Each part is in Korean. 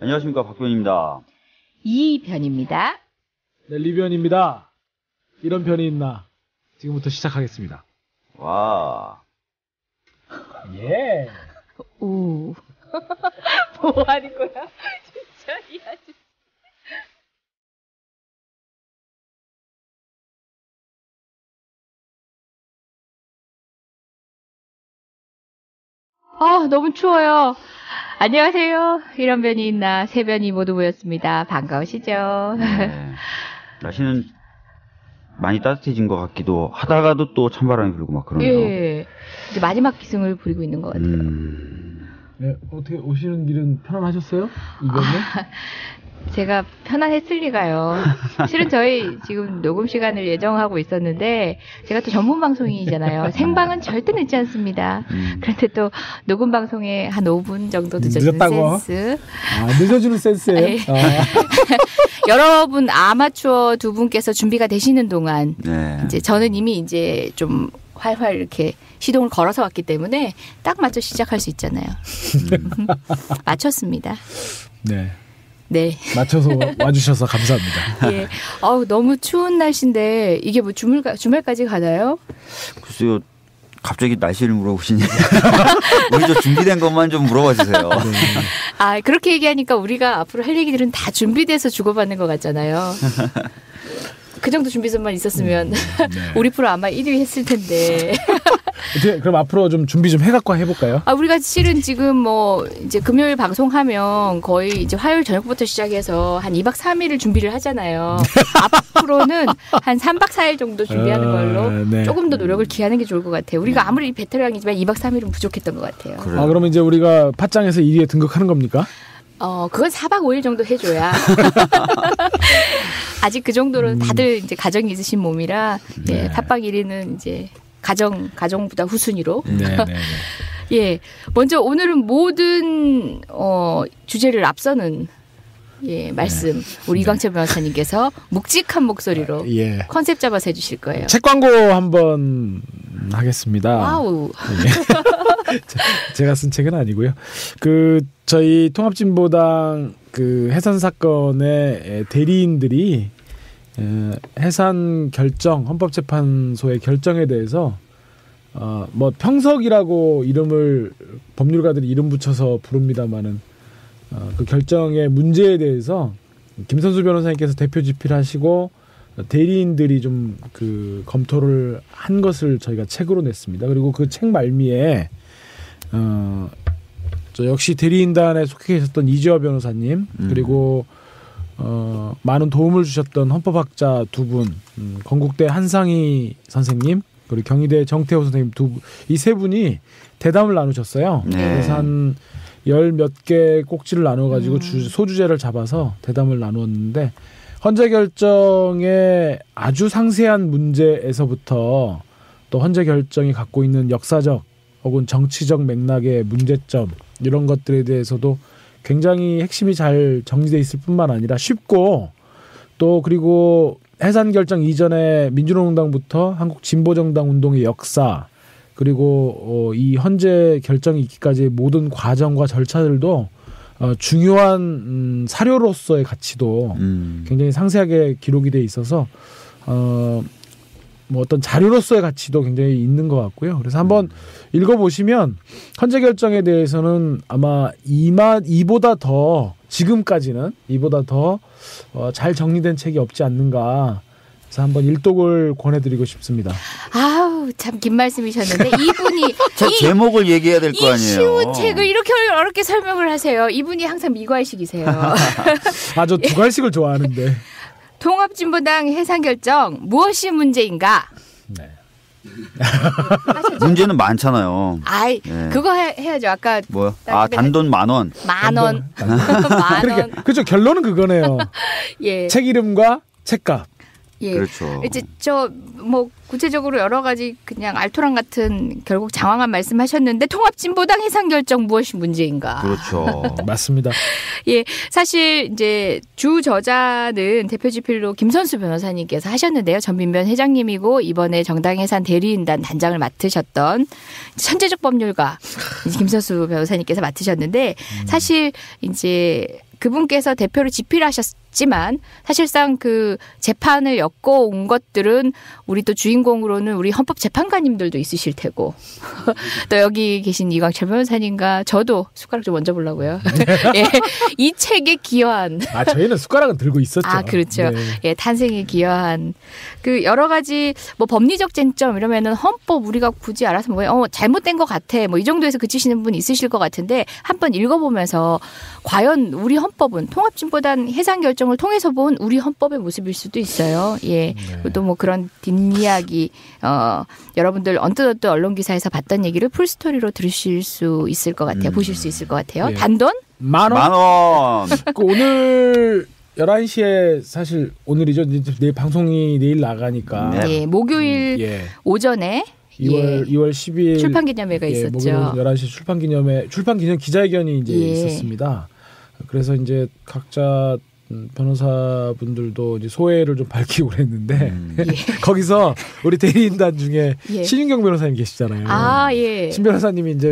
안녕하십니까, 박변입니다. 이 편입니다. 네, 리변입니다. 이런 편이 있나? 지금부터 시작하겠습니다. 와. 예. 오. 뭐 하는 거야? 진짜 이 아저씨. 너무 추워요. 안녕하세요. 이런 변이 있나? 세 변이 모두 모였습니다. 반가우시죠? 네. 날씨는 많이 따뜻해진 것 같기도 하다가도 또 찬바람이 불고 막 그러네요. 예. 이제 마지막 기승을 부리고 있는 것 같아요. 네, 어떻게 오시는 길은 편안하셨어요? 이번에? 제가 편안했을 리가요. 실은 저희 지금 녹음 시간을 예정하고 있었는데 제가 또 전문 방송인이잖아요. 생방은 절대 늦지 않습니다. 그런데 또 녹음 방송에 한 5분 정도 늦어주는 늦었다고? 센스. 늦어주는 센스예요? 네. 여러분 아마추어 두 분께서 준비가 되시는 동안 네. 이제 저는 이미 이제 좀 활활 이렇게 시동을 걸어서 왔기 때문에 딱 맞춰 시작할 수 있잖아요. 맞췄습니다. 네. 네. 맞춰서 와주셔서 감사합니다. 예. 너무 추운 날씨인데 이게 뭐 주말까지 가나요? 글쎄요, 갑자기 날씨를 물어보시니. 우리 저 준비된 것만 좀 물어봐 주세요. 그렇게 얘기하니까 우리가 앞으로 할 얘기들은 다 준비돼서 주고받는 것 같잖아요. 그 정도 준비선만 있었으면 우리 프로 아마 1위 했을 텐데. 그럼 앞으로 좀 준비 좀 해갖고 해볼까요? 우리가 실은 지금 뭐 이제 금요일 방송하면 거의 이제 화요일 저녁부터 시작해서 한 2박 3일을 준비를 하잖아요. 앞으로는 한 3박 4일 정도 준비하는 걸로 네. 조금 더 노력을 기하는 게 좋을 것 같아요. 우리가 아무리 베테랑이지만 2박 3일은 부족했던 것 같아요. 그래요. 그러면 이제 우리가 팟짱에서 1위에 등극하는 겁니까? 그건 4박 5일 정도 해줘야. 아직 그 정도는 다들 이제 가정이 있으신 몸이라, 네. 팟빵 1위는 이제 가정보다 후순위로. 네. 예. 먼저 오늘은 모든, 주제를 앞서는, 말씀. 우리 이광철 변호사님께서 묵직한 목소리로 컨셉 잡아서 해주실 거예요. 책 광고 한번 하겠습니다. 와우. 제가 쓴 책은 아니고요. 저희 통합진보당 해산 사건의 대리인들이 해산 결정, 헌법재판소의 결정에 대해서 뭐 평석이라고 이름을 법률가들이 이름 붙여서 부릅니다만은 그 결정의 문제에 대해서 김선수 변호사님께서 대표 집필하시고 대리인들이 좀 검토를 한 것을 저희가 책으로 냈습니다. 그리고 그 책 말미에 저 역시 대리인단에 속해 계셨던 이재화 변호사님 그리고 많은 도움을 주셨던 헌법학자 두 분, 건국대 한상희 선생님 그리고 경희대 정태호 선생님 이 세 분이 대담을 나누셨어요. 네. 그래서 한 10몇 개 꼭지를 나눠가지고 소주제를 잡아서 대담을 나누었는데 헌재 결정의 아주 상세한 문제에서부터 또 헌재 결정이 갖고 있는 역사적 혹은 정치적 맥락의 문제점 이런 것들에 대해서도 굉장히 핵심이 잘 정리되어 있을 뿐만 아니라 쉽고 또 그리고 해산 결정 이전에 민주노동당부터 한국진보정당 운동의 역사 그리고 이 헌재 결정이 있기까지의 모든 과정과 절차들도 중요한 사료로서의 가치도 굉장히 상세하게 기록이 돼 있어서 뭐 어떤 자료로서의 가치도 굉장히 있는 것 같고요. 그래서 한번 읽어보시면 헌재 결정에 대해서는 아마 이보다 더 지금까지는 이보다 더 잘 정리된 책이 없지 않는가. 그래서 한번 일독을 권해드리고 싶습니다. 아우 참 긴 말씀이셨는데 이분이 제목을 얘기해야 될 거 아니에요. 이 쉬운 책을 이렇게 어렵게 설명을 하세요. 이분이 항상 미괄식이세요. 저 두괄식을 좋아하는데. 통합진보당 해산 결정 무엇이 문제인가? 네. 문제는 많잖아요. 네. 그거 해야죠. 아까 뭐요? 단돈 10,000원. 10,000원. 10,000원. 그렇죠. 결론은 그거네요. 예. 책 이름과 책값. 예. 그렇죠. 이제 뭐 구체적으로 여러 가지 그냥 알토란 같은 결국 장황한 말씀하셨는데 통합진보당 해산 결정 무엇이 문제인가? 그렇죠. 맞습니다. 예, 사실 이제 주 저자는 대표 집필로 김선수 변호사님께서 하셨는데요. 전민변 회장님이고 이번에 정당 해산 대리인단 단장을 맡으셨던 천재적 법률가 김선수 변호사님께서 맡으셨는데 사실 이제 그분께서 대표를 집필하셨지만 사실상 그 재판을 엮어 온 것들은 우리 또 주인공으로는 우리 헌법재판관님들도 있으실 테고 또 여기 계신 이광철 변호사님과 저도 숟가락 좀 얹어 보려고요. 예, 이 책에 기여한 저희는 숟가락은 들고 있었죠. 그렇죠. 네. 예, 탄생에 기여한 그 여러 가지 뭐 법리적 쟁점 이러면은 헌법 우리가 굳이 알아서 뭐 잘못된 것 같아 뭐 이 정도에서 그치시는 분 있으실 것 같은데 한번 읽어보면서 과연 우리 헌법은 통합진보단 해산 결정을 통해서 본 우리 헌법의 모습일 수도 있어요. 예. 또 뭐 그런 뒷이야기 여러분들 언뜻 언론 기사에서 봤던 얘기를 풀스토리로 들으실 수 있을 것 같아요. 보실 수 있을 것 같아요. 예. 단돈? 10,000원. 그 오늘 11시에 사실 오늘이죠. 이제 내일 방송이 내일 나가니까. 네. 예, 목요일 오전에 2월 10일 출판 기념회가 있었죠. 목요일 11시 출판 기념 기자회견이 이제 있었습니다. 그래서 이제 각자 변호사분들도 이제 소회를 좀 밝히고 그랬는데 거기서 우리 대리인단 중에 신윤경 변호사님 계시잖아요. 신 변호사님이 이제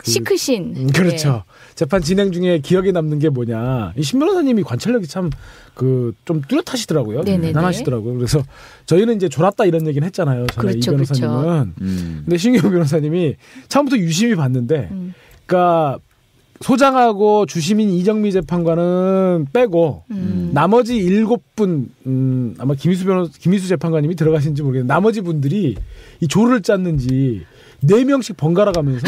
시크신. 그렇죠. 재판 진행 중에 기억에 남는 게 뭐냐. 이 신 변호사님이 관찰력이 참 좀 뚜렷하시더라고요. 대단하시더라고요. 그래서 저희는 이제 졸았다 이런 얘기는 했잖아요. 전에 이 변호사님은. 근데 신윤경 변호사님이 처음부터 유심히 봤는데, 그러니까 소장하고 주심인 이정미 재판관은 빼고 나머지 7분 아마 김희수 재판관님이 들어가신지 모르겠는데 나머지 분들이 이 조를 짰는지 4명씩 번갈아 가면서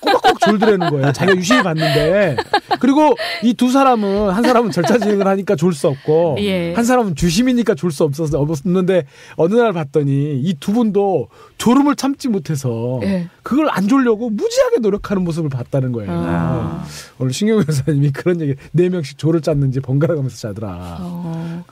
꼬박꼬박 졸더라는 거예요. 자기가 유심히 봤는데. 그리고 이 두 사람은 한 사람은 절차 진행을 하니까 졸 수 없고 한 사람은 주심이니까 졸 수 없었는데 어느 날 봤더니 이 두 분도 졸음을 참지 못해서 그걸 안 졸려고 무지하게 노력하는 모습을 봤다는 거예요. 오늘 신경 변호사님이 그런 얘기 4명씩 조를 짰는지 번갈아 가면서 자더라.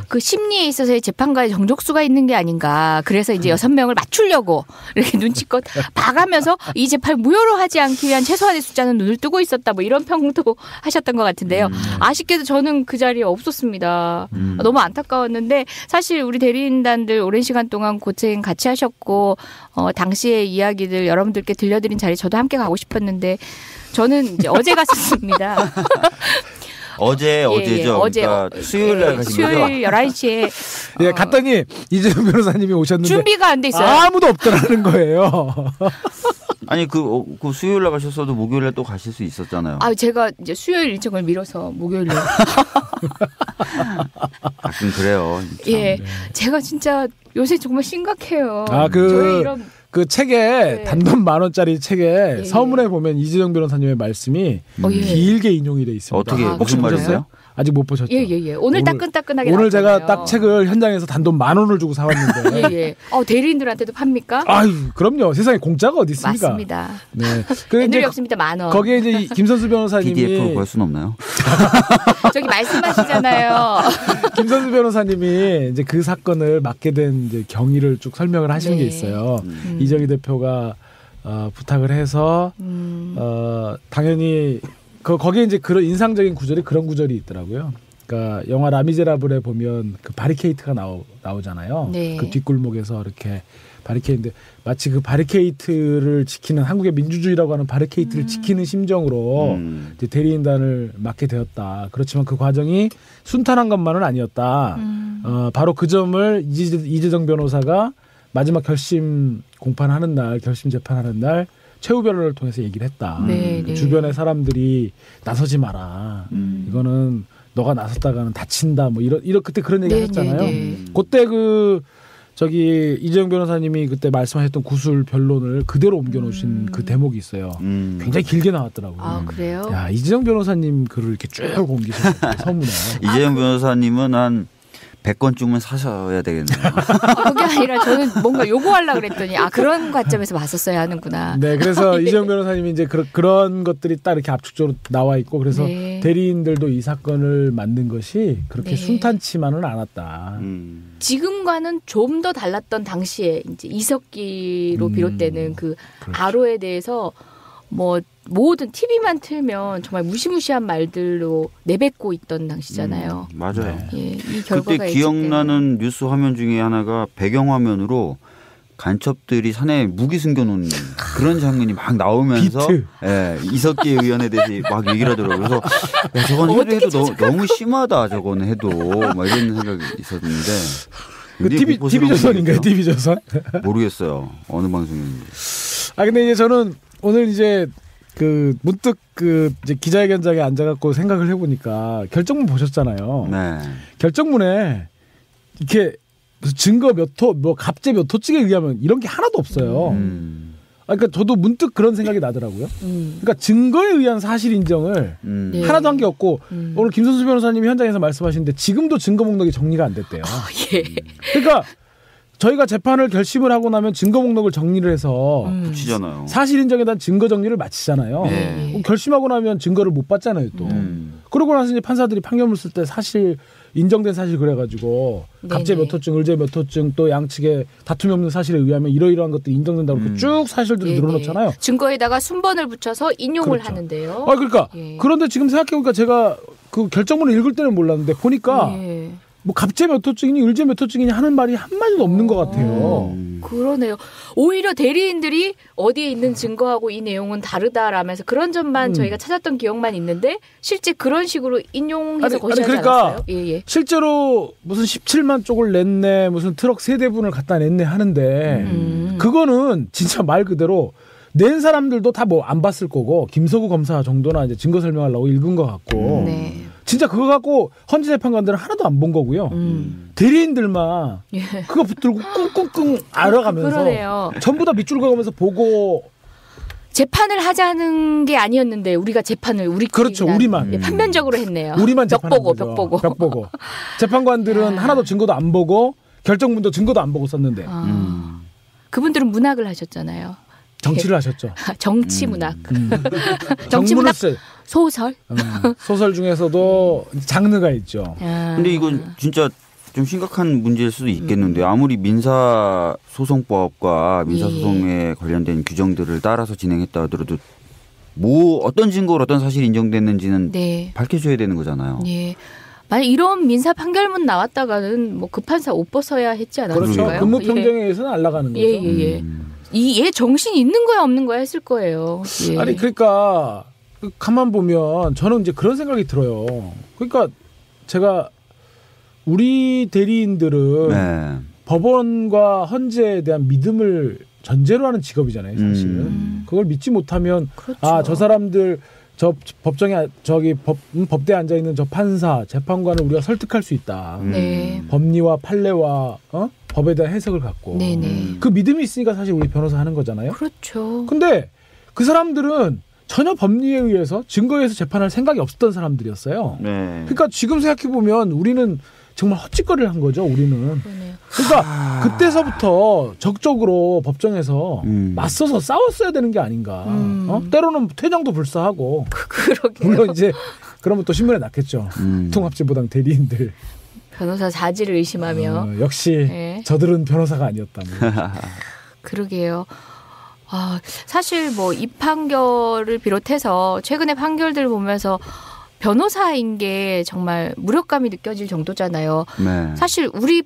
그 심리에 있어서의 재판가의 정족수가 있는 게 아닌가. 그래서 이제 6명을 맞추려고 이렇게 눈치껏 봐가면서 이 재판을 무효로 하지 않기 위한 최소한의 숫자는 눈을 뜨고 있었다. 뭐 이런 평도 하셨던 것 같은데요. 아쉽게도 저는 그 자리에 없었습니다. 너무 안타까웠는데 사실 우리 대리인단들 오랜 시간 동안 고생 같이 하셨고 당시의 이야기들 여러분들께 들려드린 자리에 저도 함께 가고 싶었는데 저는 이제 어제 갔었습니다. 어제죠. 어제 그러니까 수요일 날 가신 거죠? 수요일 11시에 갔더니 이재용 변호사님이 오셨는데 준비가 안 돼 있어요. 아무도 없더라는 거예요. 아니 그 수요일 날 가셨어도 목요일 날 또 가실 수 있었잖아요. 제가 이제 수요일 일정을 미뤄서 목요일로. 가끔 그래요. 참. 제가 진짜 요새 정말 심각해요. 저희 이런 그 책에 단돈 10,000원짜리 책에 서문에 보면 이재정 변호사님의 말씀이 길게 인용이 돼 있습니다. 어떻게 혹시 보셨어요? 아직 못 보셨죠? 오늘 따끈따끈하게 오늘 나왔잖아요. 제가 딱 책을 현장에서 단돈 10,000원을 주고 사왔는데. 대리인들한테도 팝니까? 그럼요. 세상에 공짜가 어디 있습니까? 맞습니다. 네. 애들이 없습니다. 10,000원. 거기에 이제 김선수 변호사님이 PDF로 볼 수는 없나요? 저기 말씀하시잖아요. 김선수 변호사님이 이제 그 사건을 맡게 된 이제 경위를 쭉 설명을 하시는 게 있어요. 이정희 대표가 부탁을 해서 당연히 거기에 이제 그런 인상적인 구절이 그런 구절이 있더라고요. 그러니까 영화 라미제라블에 보면 그 바리케이트가 나오잖아요. 그 뒷골목에서 이렇게 바리케이트인데 마치 그 바리케이트를 지키는 한국의 민주주의라고 하는 바리케이트를 지키는 심정으로 이제 대리인단을 맡게 되었다. 그렇지만 그 과정이 순탄한 것만은 아니었다. 바로 그 점을 이재정 변호사가 마지막 결심 공판하는 날, 결심 재판하는 날 최후 변호를 통해서 얘기를 했다. 주변의 사람들이 나서지 마라. 이거는 너가 나섰다가는 다친다. 뭐 이런 그때 그런 얘기 하셨잖아요. 그때 이재정 변호사님이 그때 말씀하셨던 구술 변론을 그대로 옮겨놓으신 그 대목이 있어요. 굉장히 길게 나왔더라고요. 그래요? 야, 이재정 변호사님 글을 이렇게 쭉 옮기셨어요. 서문에. 이재정 변호사님은 한 100권쯤은 사셔야 되겠네요. 그게 아니라 저는 뭔가 요구하려고 그랬더니 그런 관점에서 봤었어야 하는구나. 네, 그래서 이재용 변호사님이 이제 그런 것들이 딱 이렇게 압축적으로 나와 있고 그래서 대리인들도 이 사건을 만든 것이 그렇게 순탄치만은 않았다. 지금과는 좀 더 달랐던 당시에 이제 이석기로 비롯되는 그 아로에 대해서 뭐 모든 TV만 틀면 정말 무시무시한 말들로 내뱉고 있던 당시잖아요. 맞아요. 이 결과가 그때 기억나는 뉴스 화면 중에 하나가 배경화면으로 간첩들이 산에 무기 숨겨놓은 그런 장면이 막 나오면서 비트. 예, 이석기 의원에 대해서 막 얘기를 하더라고요. 그래서 야, 저건 해도 너무 심하다. 저거는 해도 막 이런 생각이 있었는데 그 TV조선인가요? TV조선? 모르겠어요. 어느 방송인지. 아 근데 이제 저는 오늘 이제 그 문득 그 이제 기자회견장에 앉아갖고 생각을 해보니까 결정문 보셨잖아요. 네. 결정문에 이렇게 무슨 증거 몇 호, 뭐 갑제 몇 호증에 의하면 이런 게 하나도 없어요. 아, 그러니까 저도 문득 그런 생각이 나더라고요. 그러니까 증거에 의한 사실 인정을 네. 하나도 한 게 없고 오늘 김선수 변호사님이 현장에서 말씀하시는데 지금도 증거 목록이 정리가 안 됐대요. 예. 그러니까 저희가 재판을 결심을 하고 나면 증거 목록을 정리를 해서 붙이잖아요. 사실 인정에 대한 증거 정리를 마치잖아요. 네. 결심하고 나면 증거를 못 받잖아요, 또. 그러고 나서 이제 판사들이 판결문 쓸 때 사실 인정된 사실 그래가지고 갑제 네네. 몇 호증, 을제 몇 호증 또 양측의 다툼이 없는 사실에 의하면 이러이러한 것들이 인정된다고 이렇게 쭉 사실들을 네네. 늘어놓잖아요. 증거에다가 순번을 붙여서 인용을 그렇죠. 하는데요. 아 그러니까 예. 그런데 지금 생각해보니까 제가 그 결정문을 읽을 때는 몰랐는데 보니까 예. 뭐 갑제 몇 호증이니 을제 몇 호증이니 하는 말이 한마디도 없는 것 같아요. 그러네요. 오히려 대리인들이 어디에 있는 증거하고 이 내용은 다르다라면서 그런 점만 저희가 찾았던 기억만 있는데 실제 그런 식으로 인용해서 거시하지 그러니까 않았어요? 예, 예. 실제로 무슨 17만 쪽을 냈네, 무슨 트럭 세 대분을 갖다 냈네 하는데 그거는 진짜 말 그대로 낸 사람들도 다 뭐 안 봤을 거고 김서구 검사 정도나 이제 증거 설명하려고 읽은 것 같고 네. 진짜 그거 갖고 헌재 재판관들은 하나도 안 본 거고요. 대리인들만 예. 그거 붙들고 끙끙끙 알아가면서 그러네요. 전부 다 밑줄 그어가면서 보고 재판을 하자는 게 아니었는데 우리가 재판을 우리끼리 그렇죠. 그냥 우리만. 예, 편면적으로 했네요. 우리만 벽 재판한 보고 거죠. 벽 보고. 재판관들은 야. 하나도 증거도 안 보고 결정문도 증거도 안 보고 썼는데 아. 그분들은 문학을 하셨잖아요. 정치를 하셨죠. 정치 문학. 정치 문학 정문을 소설. 소설 중에서도 장르가 있죠. 아. 근데 이건 진짜 좀 심각한 문제일 수도 있겠는데 아무리 민사소송법과 민사소송에 관련된 규정들을 따라서 진행했다 하더라도 뭐 어떤 증거로 어떤 사실이 인정됐는지는 네. 밝혀줘야 되는 거잖아요. 예. 만약 이런 민사 판결문 나왔다가는 뭐 그 판사 옷 벗어야 했지 않았을까요? 그렇죠. 근무 평정에 의해서는 안 나가는 거죠. 예. 이얘 정신 있는 거야 없는 거야 했을 거예요. 예. 아니 그러니까 가만 보면 저는 이제 그런 생각이 들어요. 그러니까 제가 우리 대리인들은 네. 법원과 헌재에 대한 믿음을 전제로 하는 직업이잖아요, 사실은. 그걸 믿지 못하면 그렇죠. 아, 저 사람들 저 법정에 저기 법대에 앉아 있는 저 판사, 재판관을 우리가 설득할 수 있다. 네. 법리와 판례와 법에 대한 해석을 갖고 네네. 그 믿음이 있으니까 사실 우리 변호사 하는 거잖아요. 그렇죠. 근데 그 사람들은 전혀 법리에 의해서 증거에 의해서 재판할 생각이 없었던 사람들이었어요. 네. 그러니까 지금 생각해 보면 우리는 정말 헛짓거리를 한 거죠. 우리는. 그러네요. 그러니까 그때서부터 적극적으로 법정에서 맞서서 싸웠어야 되는 게 아닌가. 때로는 퇴장도 불사하고. 그러게요. 물론 이제 그러면 또 신문에 났겠죠. 통합진보당 대리인들. 변호사 자질을 의심하며. 역시 네. 저들은 변호사가 아니었다. 그러게요. 아, 사실 뭐 이 판결을 비롯해서 최근의 판결들 보면서 변호사인 게 정말 무력감이 느껴질 정도잖아요. 네. 사실 우리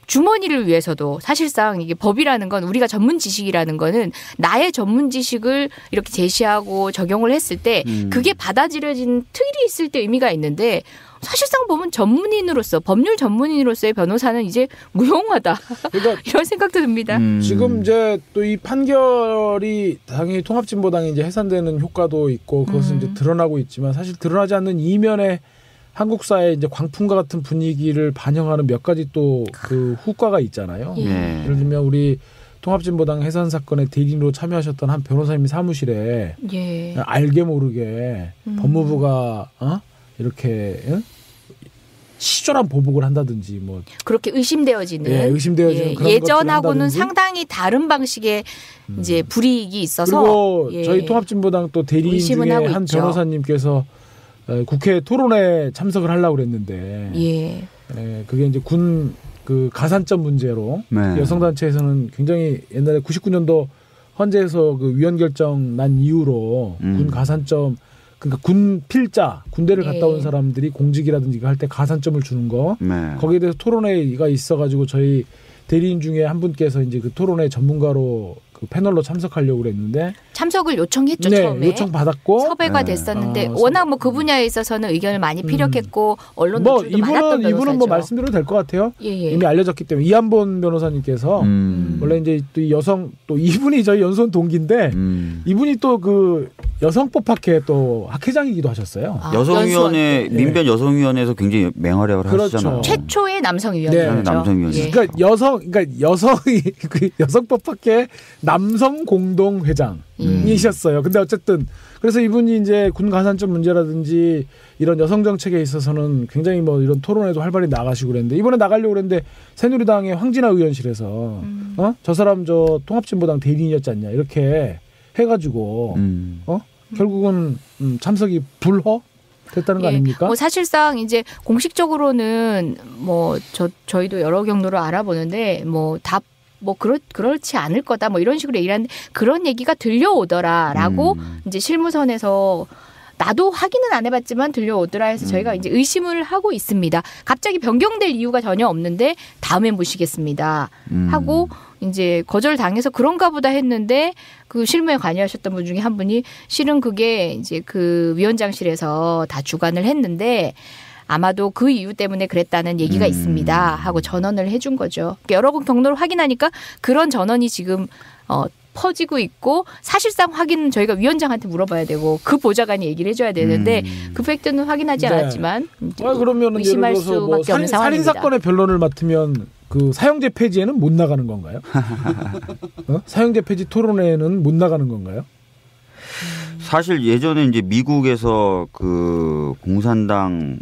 주머니를 위해서도 사실상 이게 법이라는 건 우리가 전문 지식이라는 거는 나의 전문 지식을 이렇게 제시하고 적용을 했을 때 그게 받아들여진 틀이 있을 때 의미가 있는데 사실상 보면 전문인으로서 법률 전문인으로서의 변호사는 이제 무용하다. 그러니까 이런 생각도 듭니다. 지금 이제 또 이 판결이 당연히 통합진보당이 이제 해산되는 효과도 있고 그것은 이제 드러나고 있지만 사실 드러나지 않는 이면에 한국 사회 이제 광풍과 같은 분위기를 반영하는 몇 가지 또 그 후과가 있잖아요. 네. 예를 들면 우리 통합진보당 해산 사건에 대리인으로 참여하셨던 한 변호사님 사무실에 예. 알게 모르게 법무부가 이렇게 치졸한 보복을 한다든지 뭐 그렇게 의심되어지는 예, 의심되어지는 그런 예전하고는 것들을 한다든지. 상당히 다른 방식의 이제 불이익이 있어서 그리고 예. 저희 통합진보당 또 대리인 의심은 중에 하고 한 있죠. 변호사님께서 국회 토론에 참석을 하려고 그랬는데 예. 그게 이제 군 그 가산점 문제로 네. 여성단체에서는 굉장히 옛날에 99년도 헌재에서 그 위헌 결정 난 이후로 군 가산점 그러니까 군 필자 군대를 갔다 온 사람들이 공직이라든지 할 때 가산점을 주는 거 네. 거기에 대해서 토론회가 있어가지고 저희 대리인 중에 한 분께서 이제 그 토론회 전문가로 그 패널로 참석하려고 그랬는데 참석을 요청했죠. 네, 처음에 요청 받았고 섭외가 됐었는데 워낙 뭐 그 분야에 있어서는 의견을 많이 피력했고 언론 노출도 많았던 변호사죠. 이분은 뭐 말씀드려도 될 것 같아요. 예. 이미 알려졌기 때문에 이한본 변호사님께서 원래 이제 또 여성 또 이분이 저희 연수원 동기인데 이분이 또 그 여성법학회 또 학회장이기도 하셨어요. 여성위원회 민변 여성위원회에서 굉장히 맹활약을 그렇죠. 하시잖아요. 최초의 남성위원회죠. 네, 남성위원회. 예. 그러니까 여성이 그 여성법학회 남성 공동 회장이셨어요. 근데 어쨌든 그래서 이분이 이제 군 가산점 문제라든지 이런 여성 정책에 있어서는 굉장히 뭐 이런 토론회도 활발히 나가시고 그랬는데 이번에 나가려고 그랬는데 새누리당의 황진아 의원실에서 저 사람 저 통합진보당 대리인이었지 않냐 이렇게 해가지고 결국은 참석이 불허 됐다는 거 아닙니까? 뭐 사실상 이제 공식적으로는 뭐 저희도 여러 경로를 알아보는데 뭐 다 뭐 그렇지 않을 거다 뭐 이런 식으로 얘기하는데 그런 얘기가 들려오더라라고 이제 실무선에서 나도 확인은 안 해봤지만 들려오더라 해서 저희가 이제 의심을 하고 있습니다. 갑자기 변경될 이유가 전혀 없는데 다음에 모시겠습니다 하고 이제 거절당해서 그런가 보다 했는데 그 실무에 관여하셨던 분 중에 한 분이 실은 그게 이제 그 위원장실에서 다 주관을 했는데 아마도 그 이유 때문에 그랬다는 얘기가 있습니다 하고 전언을 해준 거죠. 여러 경로를 확인하니까 그런 전언이 지금 퍼지고 있고 사실상 확인은 저희가 위원장한테 물어봐야 되고 그 보좌관이 얘기를 해줘야 되는데 그 팩트는 확인하지 않았지만 그러면 의심할 예를 들어서 뭐 수밖에 없는 상황입니다. 살인 사건의 변론을 맡으면 그 사형제 폐지에는 못 나가는 건가요? 사형제 폐지 토론회에는 못 나가는 건가요? 사실 예전에 이제 미국에서 그 공산당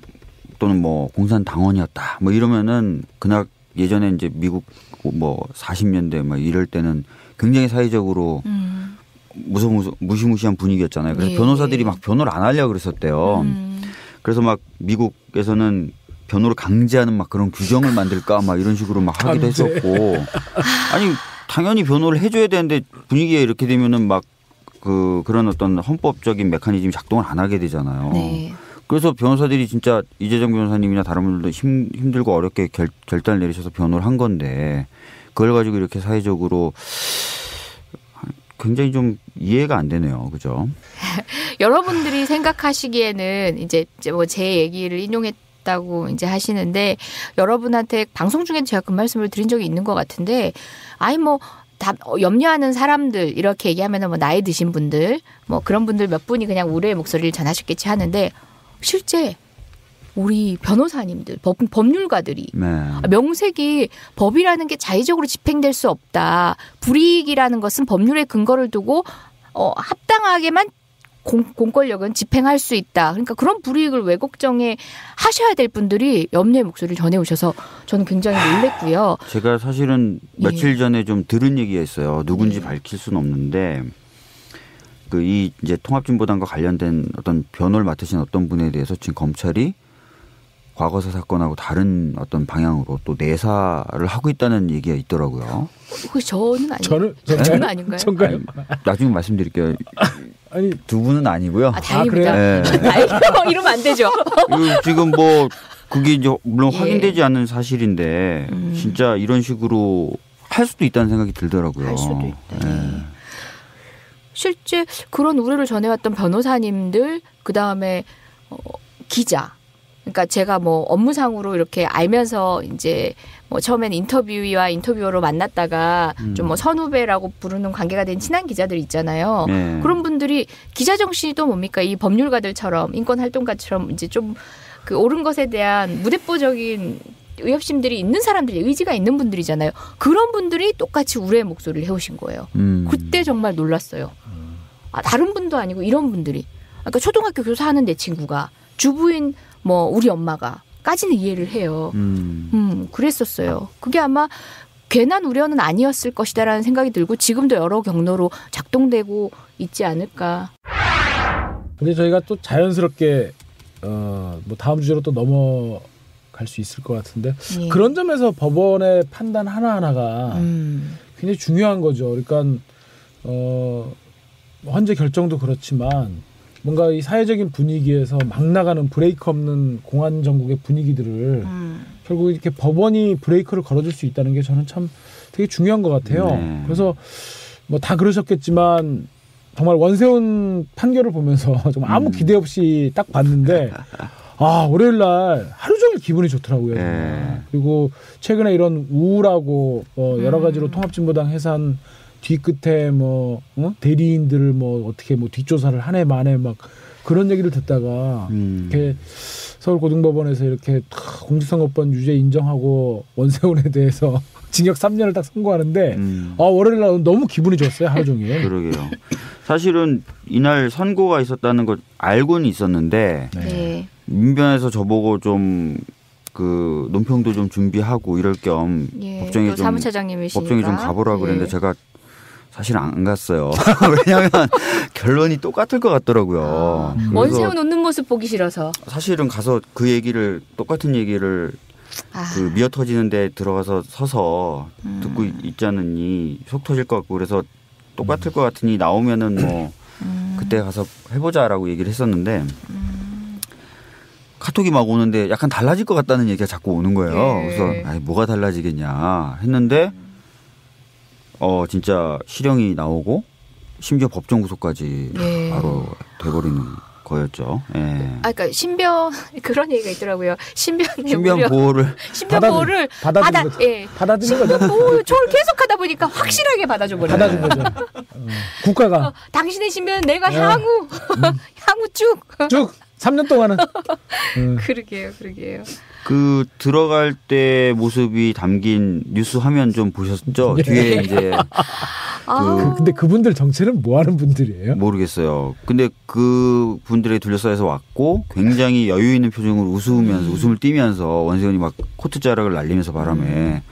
또는 뭐 공산당원이었다 뭐 이러면은 그날 예전에 이제 미국 뭐 40년대 뭐 이럴 때는 굉장히 사회적으로 무시무시한 분위기였잖아요. 그래서 변호사들이 막 변호를 안 하려고 그랬었대요. 그래서 막 미국에서는 변호를 강제하는 막 그런 규정을 만들까 막 이런 식으로 막 하기도 했었고 아니 당연히 변호를 해줘야 되는데 분위기가 이렇게 되면은 막 그런 어떤 헌법적인 메커니즘이 작동을 안 하게 되잖아요. 네. 그래서 변호사들이 진짜 이재정 변호사님이나 다른 분들도 힘들고 어렵게 결단을 내리셔서 변호를 한 건데 그걸 가지고 이렇게 사회적으로 굉장히 좀 이해가 안 되네요. 그죠? 여러분들이 생각하시기에는 이제 뭐 제 얘기를 인용했다고 이제 하시는데 여러분한테 방송 중에 제가 그 말씀을 드린 적이 있는 것 같은데 아니 뭐 다 염려하는 사람들 이렇게 얘기하면은 뭐 나이 드신 분들 뭐 그런 분들 몇 분이 그냥 우려의 목소리를 전하셨겠지 하는데 실제 우리 변호사님들 법률가들이 명색이 법이라는 게 자의적으로 집행될 수 없다. 불이익이라는 것은 법률의 근거를 두고 합당하게만 공권력은 집행할 수 있다. 그러니까 그런 불이익을 왜 걱정해 하셔야 될 분들이 염려의 목소리를 전해오셔서 저는 굉장히 놀랬고요. 제가 사실은 며칠 전에 좀 들은 얘기가 있어요. 누군지 밝힐 수는 없는데 이 이제 통합진보당과 관련된 어떤 변호를 맡으신 어떤 분에 대해서 지금 검찰이 과거사 사건하고 다른 어떤 방향으로 또 내사를 하고 있다는 얘기가 있더라고요. 혹시 저는 아니에요? 저는 아닌가요? 전가요? 나중에 말씀드릴게요. 아니 두 분은 아니고요. 다행입니다. 네. 이러면 안 되죠. 지금 뭐 그게 이제 물론 확인되지 않는 사실인데 진짜 이런 식으로 할 수도 있다는 생각이 들더라고요. 할 수도 있다. 실제 그런 우려를 전해왔던 변호사님들 그다음에 기자 그러니까 제가 뭐 업무상으로 이렇게 알면서 이제 뭐 처음엔 인터뷰와 인터뷰어로 만났다가 좀 뭐 선후배라고 부르는 관계가 된 친한 기자들 있잖아요. 그런 분들이 기자 정신이 또 뭡니까? 이 법률가들처럼 인권활동가처럼 이제 좀 그 옳은 것에 대한 무대뽀적인 의협심들이 있는 사람들이 의지가 있는 분들이잖아요. 그런 분들이 똑같이 우려의 목소리를 해오신 거예요. 그때 정말 놀랐어요. 다른 분도 아니고 이런 분들이. 그러니까 초등학교 교사하는 내 친구가 주부인 뭐 우리 엄마가까지는 이해를 해요. 그랬었어요. 그게 아마 괜한 우려는 아니었을 것이다라는 생각이 들고 지금도 여러 경로로 작동되고 있지 않을까. 근데 저희가 또 자연스럽게 뭐 다음 주제로 또 넘어갈 수 있을 것 같은데 그런 점에서 법원의 판단 하나하나가 굉장히 중요한 거죠. 그러니까 헌재 결정도 그렇지만 뭔가 이 사회적인 분위기에서 막 나가는 브레이크 없는 공안 정국의 분위기들을 결국 이렇게 법원이 브레이크를 걸어줄 수 있다는 게 저는 참 되게 중요한 것 같아요. 그래서 뭐 다 그러셨겠지만 정말 원세훈 판결을 보면서 정말 아무 기대 없이 딱 봤는데 월요일 날 하루 종일 기분이 좋더라고요. 그리고 최근에 이런 우울하고 여러 가지로 통합진보당 해산 뒤끝에 대리인들을 어떻게 뒷조사를 한 해 만에 막 그런 얘기를 듣다가 이렇게 서울고등법원에서 이렇게 공직선거법 유죄 인정하고 원세훈에 대해서 징역 3년을 딱 선고하는데 월요일 날 너무 기분이 좋았어요. 하루 종일. 그러게요. 사실은 이날 선고가 있었다는 걸 알고는 있었는데 민변에서 저보고 좀 그 논평도 좀 준비하고 이럴 겸 법정에 좀 가보라 그랬는데 제가 사실 안 갔어요. 왜냐하면 결론이 똑같을 것 같더라고요. 원세훈 웃는 모습 보기 싫어서. 사실은 가서 똑같은 얘기를 그 미어 터지는 데 들어가서 서서 듣고 있자느니 속 터질 것 같고 그래서 똑같을 것 같으니 나오면은 그때 가서 해보자라고 얘기를 했었는데 카톡이 막 오는데 약간 달라질 것 같다는 얘기가 자꾸 오는 거예요. 그래서 뭐가 달라지겠냐 했는데 진짜 실형이 나오고 심지어 법정 구속까지 바로 돼버리는 거였죠. 그러니까 신변 그런 얘기가 있더라고요. 신변 보호를 받아들인 거죠. 저를 계속하다 보니까 확실하게 받아준 거죠. 국가가 당신의 신변은 내가 향후 쭉 3년 동안은 그러게요. 그 들어갈 때 모습이 담긴 뉴스 화면 좀 보셨죠? 뒤에 이제 근데 그분들 정체는 뭐 하는 분들이에요? 모르겠어요. 근데 그 분들에 둘러싸여서 왔고 굉장히 여유 있는 표정으로 웃음을 띠면서 원세훈이 막 코트 자락을 날리면서 바람에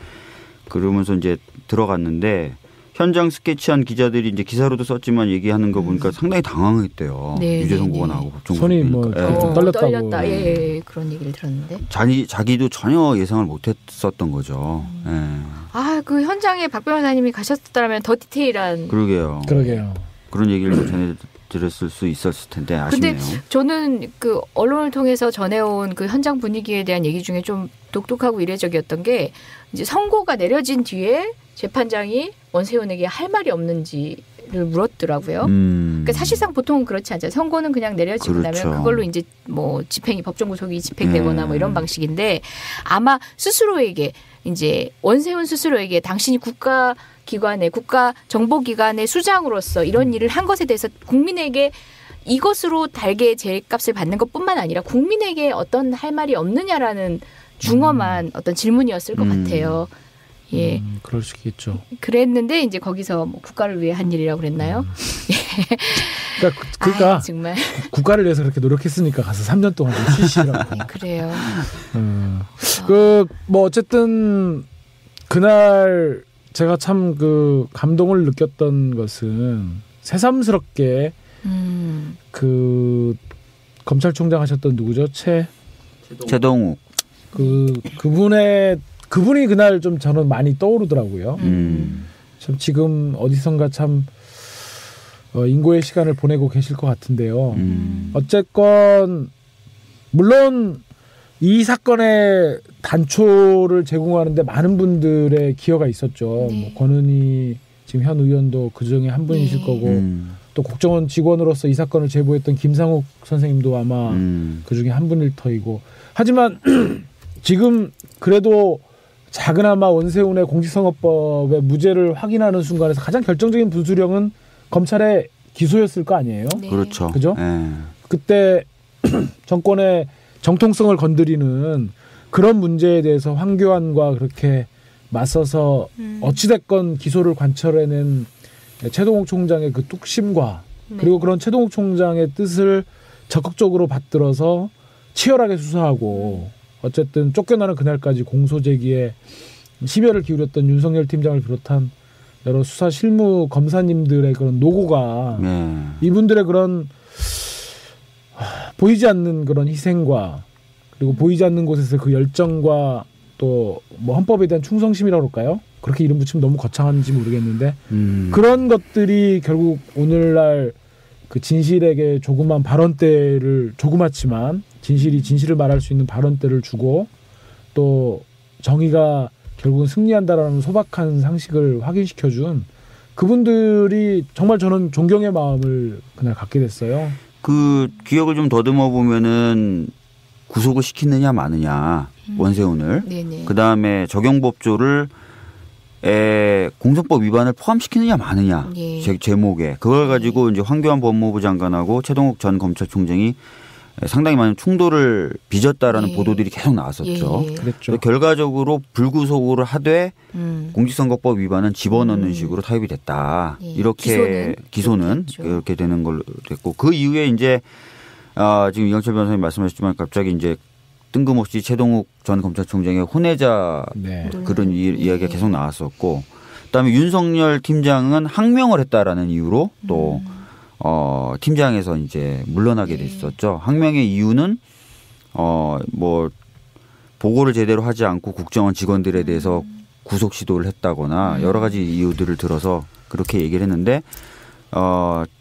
그러면서 이제 들어갔는데 현장 스케치한 기자들이 이제 기사로도 썼지만 얘기하는 거 보니까 상당히 당황했대요. 유죄 선고가 나오고 법정 손이 좀 떨렸다고. 그런 얘기를 들었는데. 자기도 전혀 예상을 못했었던 거죠. 그 현장에 박 변호사님이 가셨더라면 더 디테일한. 그러게요. 그런 얘기를 좀 전해드렸을 수 있었을 텐데 아쉽네요. 근데 저는 그 언론을 통해서 전해온 그 현장 분위기에 대한 얘기 중에 좀 독특하고 이례적이었던 게 이제 선고가 내려진 뒤에 재판장이 원세훈에게 할 말이 없는지를 물었더라고요. 그러니까 사실상 보통은 그렇지 않죠. 선고는 그냥 내려지고 나면 그걸로 이제 집행이 법정 구속이 집행되거나 이런 방식인데 아마 스스로에게 이제 원세훈 스스로에게 당신이 국가기관의 국가정보기관의 수장으로서 이런 일을 한 것에 대해서 국민에게 이것으로 달게 제값을 받는 것뿐만 아니라 국민에게 어떤 할 말이 없느냐라는 중엄한 어떤 질문이었을 것 같아요. 그럴 수 있겠죠. 그랬는데 이제 거기서 국가를 위해 한 일이라고 그랬나요? 그러니까 정말 국가를 위해서 그렇게 노력했으니까 가서 3년 동안 좀 쉬시라고. 그래요. 어쨌든 그날 제가 참 감동을 느꼈던 것은 새삼스럽게 그 검찰총장 하셨던 누구죠? 최동욱. 그분이 그날 좀 저는 많이 떠오르더라고요. 참 지금 어디선가 참 인고의 시간을 보내고 계실 것 같은데요. 어쨌건 물론 이 사건의 단초를 제공하는데 많은 분들의 기여가 있었죠. 권은희 지금 현 의원도 그중에 한 분이실 거고 또 국정원 직원으로서 이 사건을 제보했던 김상욱 선생님도 아마 그중에 한 분일 터이고 하지만 지금 그래도 작은아마 원세훈의 공직선거법의 무죄를 확인하는 순간에서 가장 결정적인 분수령은 검찰의 기소였을 거 아니에요? 그렇죠. 그죠? 그때 정권의 정통성을 건드리는 그런 문제에 대해서 황교안과 그렇게 맞서서 어찌됐건 기소를 관철해낸 최동욱 총장의 그 뚝심과 그리고 그런 최동욱 총장의 뜻을 적극적으로 받들어서 치열하게 수사하고 어쨌든 쫓겨나는 그날까지 공소제기에 심혈을 기울였던 윤석열 팀장을 비롯한 여러 수사 실무 검사님들의 그런 노고가 이분들의 그런 보이지 않는 그런 희생과 그리고 보이지 않는 곳에서 그 열정과 또 뭐 헌법에 대한 충성심이라고 그럴까요? 그렇게 이름 붙이면 너무 거창한지 모르겠는데 그런 것들이 결국 오늘날 그 진실에게 조그만 발언대를 조그맣지만 진실을 말할 수 있는 발언대를 주고 또 정의가 결국은 승리한다라는 소박한 상식을 확인시켜준 그분들이 정말 저는 존경의 마음을 그날 갖게 됐어요. 그 기억을 좀 더듬어 보면은 구속을 시키느냐 마느냐 원세훈을 그 다음에 적용법조를 공소법 위반을 포함시키느냐 마느냐 제목에 그걸 가지고 이제 황교안 법무부 장관하고 최동욱 전 검찰총장이 상당히 많은 충돌을 빚었다라는 보도들이 계속 나왔었죠. 그랬죠. 결과적으로 불구속으로 하되 공직선거법 위반은 집어넣는 식으로 타협이 됐다. 이렇게 기소는 이렇게 되는 걸로 됐고 그 이후에 이제 지금 이강철 변호사님 말씀하셨지만 갑자기 이제 뜬금없이 최동욱 전 검찰총장의 혼외자 그런 이야기가 계속 나왔었고 그다음에 윤석열 팀장은 항명을 했다라는 이유로 또 팀장에서 이제 물러나게 됐었죠. 항명의 이유는 뭐 보고를 제대로 하지 않고 국정원 직원들에 대해서 구속 시도를 했다거나 여러 가지 이유들을 들어서 그렇게 얘기를 했는데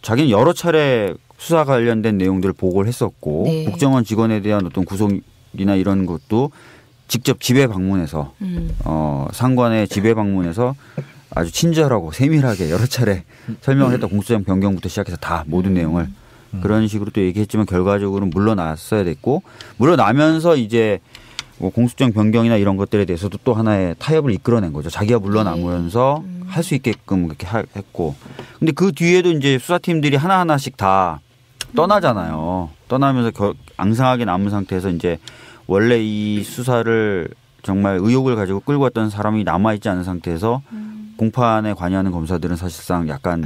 자기는 여러 차례 수사 관련된 내용들을 보고를 했었고 국정원 직원에 대한 어떤 구속이나 이런 것도 직접 집에 방문해서 상관의 집에 방문해서 아주 친절하고 세밀하게 여러 차례 설명을 했다. 공소장 변경부터 시작해서 다 모든 내용을 그런 식으로 또 얘기했지만 결과적으로는 물러났어야 됐고 물러나면서 이제 뭐 공소장 변경이나 이런 것들에 대해서도 또 하나의 타협을 이끌어낸 거죠. 자기가 물러나면서 할 수 있게끔 그렇게 했고 근데 그 뒤에도 이제 수사팀들이 하나하나씩 다 떠나잖아요. 떠나면서 앙상하게 남은 상태에서 이제 원래 이 수사를 정말 의혹을 가지고 끌고 왔던 사람이 남아있지 않은 상태에서 공판에 관여하는 검사들은 사실상 약간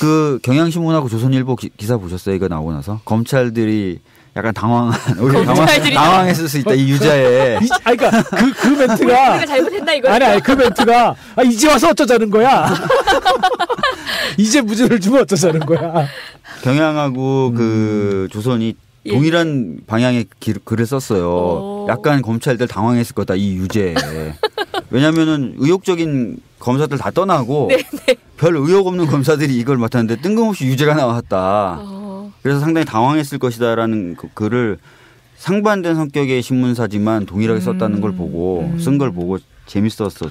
그 경향신문하고 조선일보 기사 보셨어요? 이거 나오고 나서 검찰들이 약간 당황했을 수 있다. 이 유자에. 그러니까 그 멘트가 우리가 잘못했나 이거. 아니 그 멘트가 이제 와서 어쩌자는 거야. 이제 무죄를 주면 어쩌자는 거야. 경향하고 그 조선이 동일한 방향의 글을 썼어요. 약간 검찰들 당황했을 거다. 이 유죄에. 왜냐하면은 의혹적인 검사들 다 떠나고 별 의혹 없는 검사들이 이걸 맡았는데 뜬금없이 유죄가 나왔다. 그래서 상당히 당황했을 것이다라는 그 글을 상반된 성격의 신문사지만 동일하게 썼다는 걸 보고 쓴 걸 보고 재밌었어.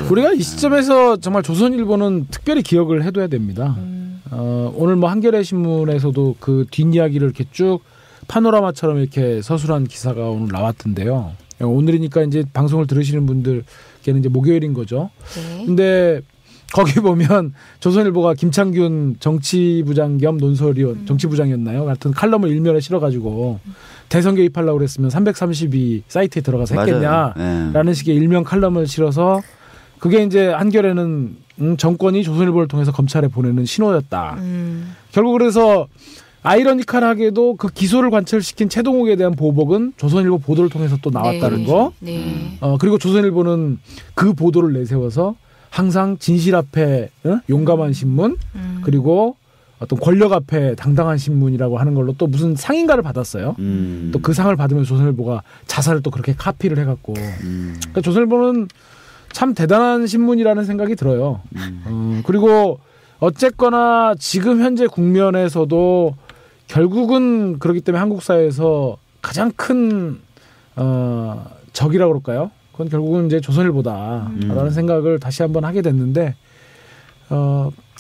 우리가 이 시점에서 정말 조선일보는 특별히 기억을 해둬야 됩니다. 오늘 뭐 한겨레 신문에서도 그 뒷이야기를 이렇게 쭉 파노라마처럼 이렇게 서술한 기사가 오늘 나왔던데요. 오늘이니까 이제 방송을 들으시는 분들께는 이제 목요일인 거죠. 근데 거기 보면 조선일보가 김창균 정치부장 겸 논설위원 정치부장이었나요? 하여튼 칼럼을 일면에 실어가지고 대선 개입하려고 그랬으면 332 사이트에 들어가서 했겠냐라는 식의 일면 칼럼을 실어서 그게 이제 한겨레는 정권이 조선일보를 통해서 검찰에 보내는 신호였다. 결국 그래서 아이러니컬하게도 그 기소를 관철시킨 최동욱에 대한 보복은 조선일보 보도를 통해서 또 나왔다는 거. 그리고 조선일보는 그 보도를 내세워서 항상 진실 앞에 용감한 신문 그리고 어떤 권력 앞에 당당한 신문이라고 하는 걸로 또 무슨 상인가를 받았어요. 또 그 상을 받으면서 조선일보가 자사를 또 그렇게 카피를 해갖고 그러니까 조선일보는 참 대단한 신문이라는 생각이 들어요. 그리고 어쨌거나 지금 현재 국면에서도 결국은 그렇기 때문에 한국 사회에서 가장 큰 적이라고 그럴까요? 그건 결국은 이제 조선일보다라는 생각을 다시 한번 하게 됐는데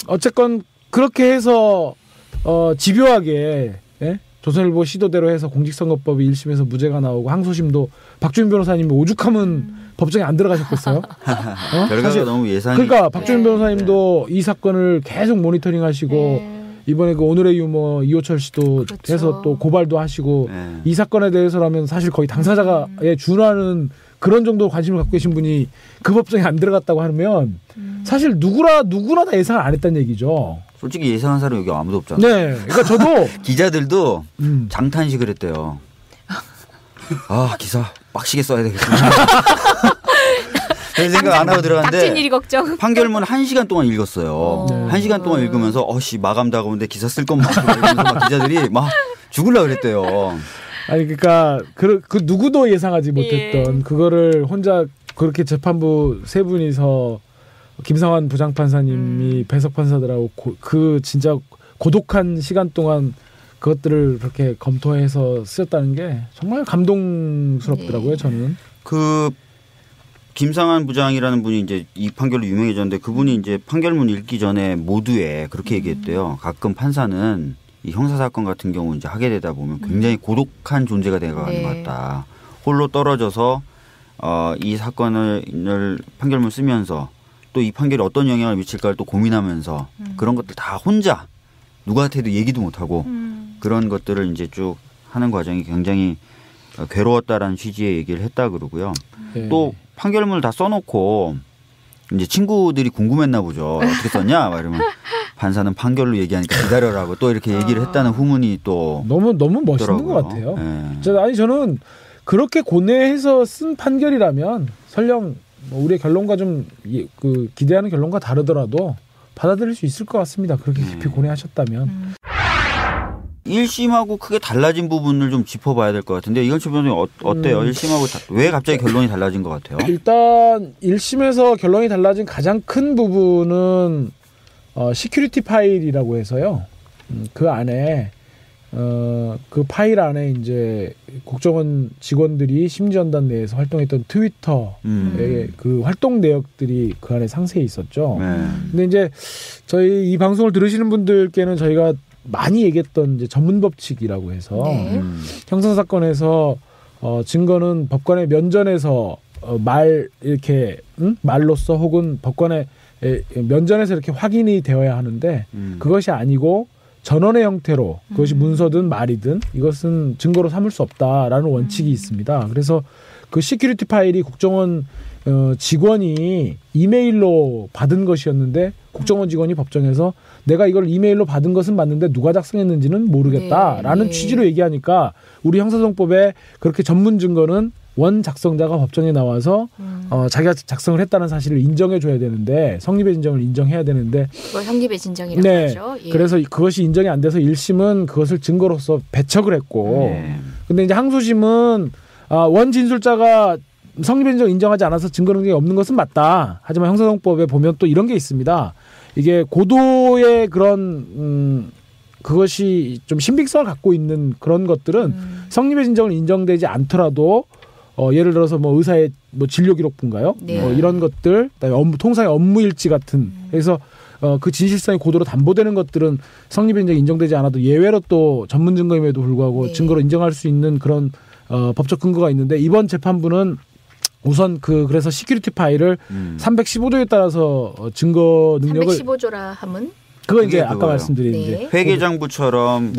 어쨌건 그렇게 해서 집요하게 조선일보 시도대로 해서 공직선거법이 1심에서 무죄가 나오고 항소심도 박주민 변호사님이 오죽하면 법정에 안 들어가셨겠어요? 결과가 너무 예상이. 그러니까 박주민 변호사님도 이 사건을 계속 모니터링하시고 이번에 그 오늘의 유머 이호철 씨도 해서 또 고발도 하시고 이 사건에 대해서라면 사실 거의 당사자에 준하는 그런 정도 관심을 갖고 계신 분이 그 법정에 안 들어갔다고 하면 사실 누구나 다 예상을 안 했다는 얘기죠. 솔직히 예상한 사람이 여기 아무도 없잖아요. 네, 그러니까 저도 기자들도 장탄식을 했대요. 아 기사 빡시게 써야 되겠구나. 그런 생각 안 하고 들어갔는데 닥친 일이 걱정. 판결문 1시간 동안 읽었어요. 1시간 동안 읽으면서 마감 다가오는데 기사 쓸 것만 읽으면서 막 기자들이 막 죽으려고 그랬대요. 아니 그러니까 그 누구도 예상하지 못했던 그거를 혼자 그렇게 재판부 세 분이서 김성환 부장판사님이 배석 판사들하고 그 진짜 고독한 시간 동안 그것들을 그렇게 검토해서 쓰셨다는 게 정말 감동스럽더라고요. 저는. 그 김상한 부장이라는 분이 이제 이 판결로 유명해졌는데 그분이 이제 판결문 읽기 전에 모두에 그렇게 얘기했대요. 가끔 판사는 이 형사사건 같은 경우 이제 하게 되다 보면 굉장히 고독한 존재가 되어가는 것 같다. 홀로 떨어져서 이 사건을 판결문 쓰면서 또 이 판결이 어떤 영향을 미칠까를 또 고민하면서 그런 것들 다 혼자 누구한테도 얘기도 못하고 그런 것들을 이제 쭉 하는 과정이 굉장히 괴로웠다라는 취지의 얘기를 했다 그러고요. 또 판결문을 다 써놓고 이제 친구들이 궁금했나 보죠. 어떻게 썼냐? 막 이러면 판사는 판결로 얘기하니까 기다려라고 또 이렇게 얘기를 했다는 후문이 또 너무 멋있는 있더라고요. 것 같아요. 아니 저는 그렇게 고뇌해서 쓴 판결이라면 설령 우리의 결론과 좀 그 기대하는 결론과 다르더라도 받아들일 수 있을 것 같습니다. 그렇게 깊이 고뇌하셨다면. 1심하고 크게 달라진 부분을 좀 짚어봐야 될 것 같은데 이건철 변호사님 어때요? 1심하고 왜 갑자기 결론이 달라진 것 같아요? 일단 1심에서 결론이 달라진 가장 큰 부분은 시큐리티 파일이라고 해서요. 그 안에 그 파일 안에 이제 국정원 직원들이 심지연단 내에서 활동했던 트위터의 그 활동 내역들이 그 안에 상세히 있었죠. 근데 이제 저희 이 방송을 들으시는 분들께는 저희가 많이 얘기했던 이제 전문 법칙이라고 해서 형사 사건에서 증거는 법관의 면전에서 이렇게 말로써 혹은 법관의 면전에서 이렇게 확인이 되어야 하는데 그것이 아니고 전원의 형태로 그것이 문서든 말이든 이것은 증거로 삼을 수 없다라는 원칙이 있습니다. 그래서 그 시큐리티 파일이 국정원 직원이 이메일로 받은 것이었는데 국정원 직원이 법정에서 내가 이걸 이메일로 받은 것은 맞는데 누가 작성했는지는 모르겠다라는 취지로 얘기하니까 우리 형사소송법에 그렇게 전문 증거는 원 작성자가 법정에 나와서 자기가 작성을 했다는 사실을 인정해줘야 되는데 성립의 진정을 인정해야 되는데 그걸 성립의 진정이라고 하죠. 그래서 그것이 인정이 안 돼서 1심은 그것을 증거로서 배척을 했고 근데 이제 항소심은 원 진술자가 성립의 진정을 인정하지 않아서 증거 능력이 없는 것은 맞다. 하지만 형사소송법에 보면 또 이런 게 있습니다. 이게 고도의 그런 그것이 좀 신빙성을 갖고 있는 그런 것들은 성립의 진정을 인정되지 않더라도 예를 들어서 뭐 의사의 뭐 진료 기록부인가요? 이런 것들, 그다음에 통상의 업무 일지 같은. 그래서 그 진실성이 고도로 담보되는 것들은 성립의 진정이 인정되지 않아도 예외로 또 전문 증거임에도 불구하고 증거로 인정할 수 있는 그런 법적 근거가 있는데 이번 재판부는 우선 그래서 시큐리티 파일을 315조에 따라서 증거 능력을 315조라 하면 그거 이제 아까 말씀드린 이제 회계장부처럼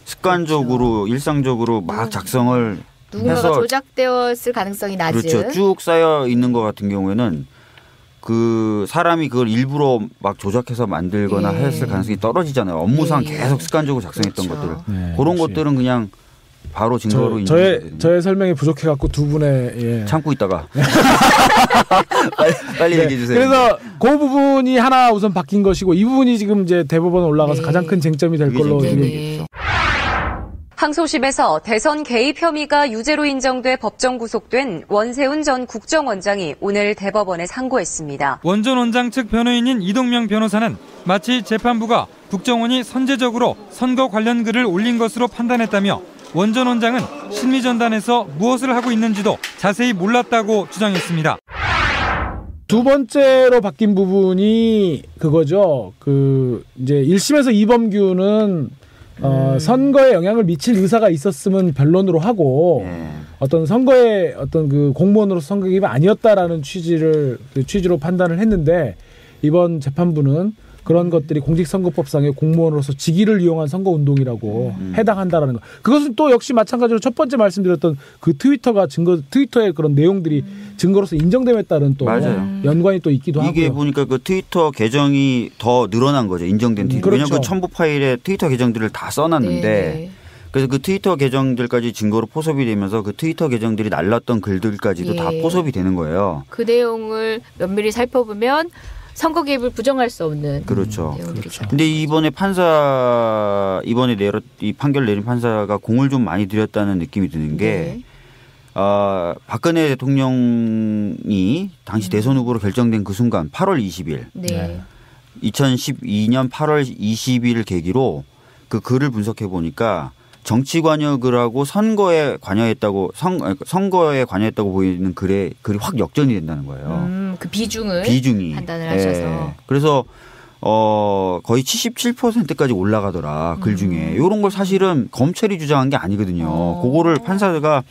습관적으로 일상적으로 막 작성을 누군가가 조작되었을 가능성이 낮은 그렇죠. 쭉 쌓여 있는 것 같은 경우에는 그 사람이 그걸 일부러 막 조작해서 만들거나 했을 가능성이 떨어지잖아요. 업무상 계속 습관적으로 작성했던 것들을 그런 것들은 그냥 바로 증거로 저의 설명이 부족해갖고 두 분의 참고 있다가 빨리 얘기해 주세요. 그래서 그 부분이 하나 우선 바뀐 것이고 이 부분이 지금 이제 대법원에 올라가서 가장 큰 쟁점이 될 걸로 지금. 항소심에서 대선 개입 혐의가 유죄로 인정돼 법정 구속된 원세훈 전 국정원장이 오늘 대법원에 상고했습니다. 원 전 원장 측 변호인인 이동명 변호사는 마치 재판부가 국정원이 선제적으로 선거 관련 글을 올린 것으로 판단했다며 원 전 원장은 심리전단에서 무엇을 하고 있는지도 자세히 몰랐다고 주장했습니다. 두 번째로 바뀐 부분이 그거죠. 이제 1심에서 이범규는 선거에 영향을 미칠 의사가 있었으면 변론으로 하고 어떤 선거에 어떤 그 공무원으로서 선거 개입이 아니었다라는 취지로 판단을 했는데 이번 재판부는 그런 것들이 공직선거법상의 공무원으로서 직위를 이용한 선거운동이라고 해당한다라는 거. 그것은 또 역시 마찬가지로 첫 번째 말씀드렸던 그 트위터의 그런 내용들이 증거로서 인정됨에 따른 또 연관이 또 있기도 하고요. 이게 보니까 그 트위터 계정이 더 늘어난 거죠. 인정된 트위터. 그렇죠. 왜냐하면 그 첨부 파일에 트위터 계정들을 다 써놨는데 그래서 그 트위터 계정들까지 증거로 포섭이 되면서 그 트위터 계정들이 날랐던 글들까지도 다 포섭이 되는 거예요. 그 내용을 면밀히 살펴보면 선거 개입을 부정할 수 없는 그렇죠. 근데 이번에 이 판결 내린 판사가 공을 좀 많이 들였다는 느낌이 드는 게 박근혜 대통령이 당시 대선 후보로 결정된 그 순간 8월 20일 2012년 8월 20일을 계기로 그 글을 분석해 보니까 정치 관여를 하고 선거에 관여했다고 보이는 글이 확 역전이 된다는 거예요. 그 비중이 판단을 예. 하셔서. 그래서 거의 77%까지 올라가더라. 글 중에. 이런 걸 사실은 검찰이 주장한 게 아니거든요. 그거를 판사가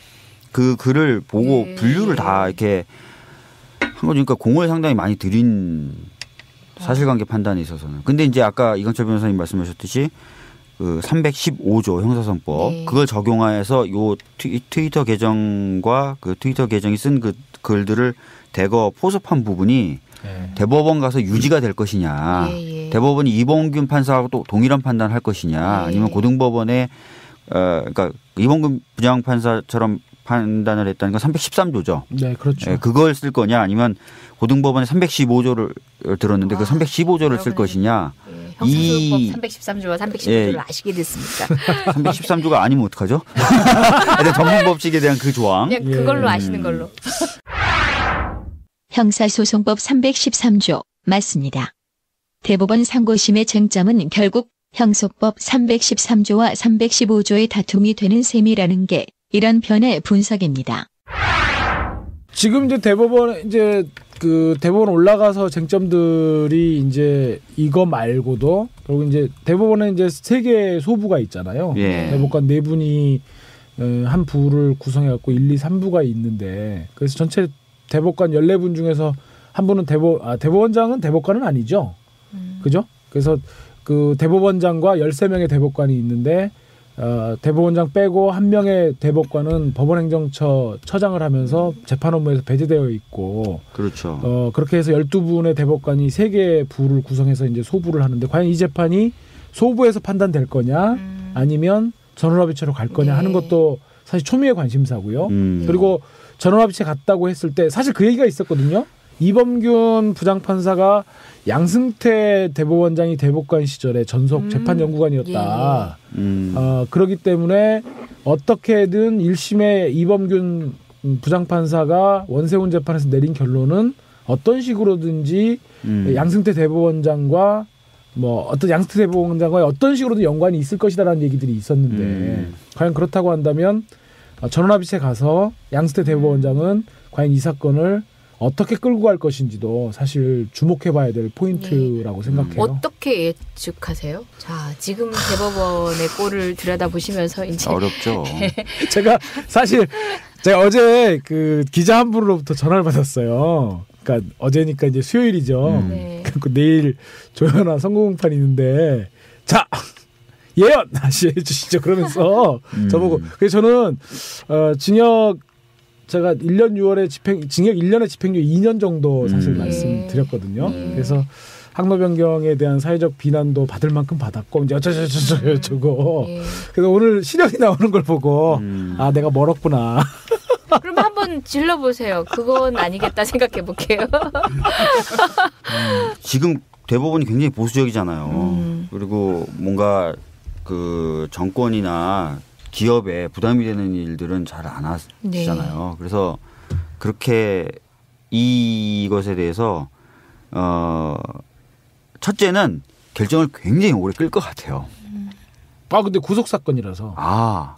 그 글을 보고 분류를 다 이렇게 한 거니까 공을 상당히 많이 들인 사실관계 판단에 있어서는. 근데 이제 아까 이강철 변호사님 말씀하셨듯이 그 315조 형사선법 그걸 적용하여서 요 트위터 계정과 그 트위터 계정이 쓴 그 글들을 대거 포섭한 부분이 대법원 가서 유지가 될 것이냐, 대법원이 이범균 판사하고 또 동일한 판단을 할 것이냐, 아니면 고등법원에 그러니까 이범균 부장판사처럼 판단을 했다는 건 313조죠. 네, 그렇죠. 그걸 쓸 거냐, 아니면 고등법원에 315조를 들었는데 그 315조를 쓸 것이냐. 형사소송법 313조와 315조를 아시게 됐습니까? 313조가 아니면 어떡하죠? 전문법칙에 대한 그 조항. 그냥 그걸로 아시는 걸로. 형사소송법 313조 맞습니다. 대법원 상고심의 쟁점은 결국 형소법 313조와 315조의 다툼이 되는 셈이라는 게 이런 변의 분석입니다. 지금 이제 대법원 올라가서 쟁점들이 이제 이거 말고도 그리고 이제 대법원에 이제 3개의 소부가 있잖아요. 대법관 4분이 한 부를 구성해 갖고 1, 2, 3부가 있는데 그래서 전체 대법관 14분 중에서 한 분은 대법원장은 대법관은 아니죠. 그죠? 그래서 그 대법원장과 13명의 대법관이 있는데 대법원장 빼고 한 명의 대법관은 법원행정처 처장을 하면서 재판 업무에서 배제되어 있고 그렇죠. 그렇게 해서 12분의 대법관이 3개의 부를 구성해서 이제 소부를 하는데 과연 이 재판이 소부에서 판단될 거냐 아니면 전원합의체로 갈 거냐 하는 것도 사실 초미의 관심사고요. 그리고 전원합의체 갔다고 했을 때 사실 그 얘기가 있었거든요. 이범균 부장판사가 양승태 대법원장이 대법관 시절에 전속 재판연구관이었다. 그렇기 때문에 어떻게든 1심에 이범균 부장판사가 원세훈 재판에서 내린 결론은 어떤 식으로든지 양승태 대법원장과 어떤 양승태 대법원장과 어떤 식으로든 연관이 있을 것이다라는 얘기들이 있었는데 과연 그렇다고 한다면 전원합의체 가서 양승태 대법원장은 과연 이 사건을 어떻게 끌고 갈 것인지도 사실 주목해봐야 될 포인트라고 생각해요. 어떻게 예측하세요? 자, 지금 대법원의 꼴을 들여다보시면서 이제 어렵죠. 제가 어제 그 기자 한 분으로부터 전화를 받았어요. 그러니까 어제니까 이제 수요일이죠. 그리고 내일 조연아 선거공판이 있는데 자 예언 다시 해주시죠. 그러면서 저보고 그래서 저는 제가 1년 6월에 징역 1년에 집행유예 2년 정도 사실 말씀드렸거든요. 그래서 항로 변경에 대한 사회적 비난도 받을 만큼 받았고 이제 어쩌고 그래서 오늘 시력이 나오는 걸 보고 아 내가 멀었구나. 그럼 한번 질러보세요. 그건 아니겠다 생각해 볼게요. 지금 대법원이 굉장히 보수적이잖아요. 그리고 뭔가 그 정권이나 기업에 부담이 되는 일들은 잘 안 하시잖아요. 그래서 그렇게 이것에 대해서 첫째는 결정을 굉장히 오래 끌 것 같아요. 근데 구속 사건이라서.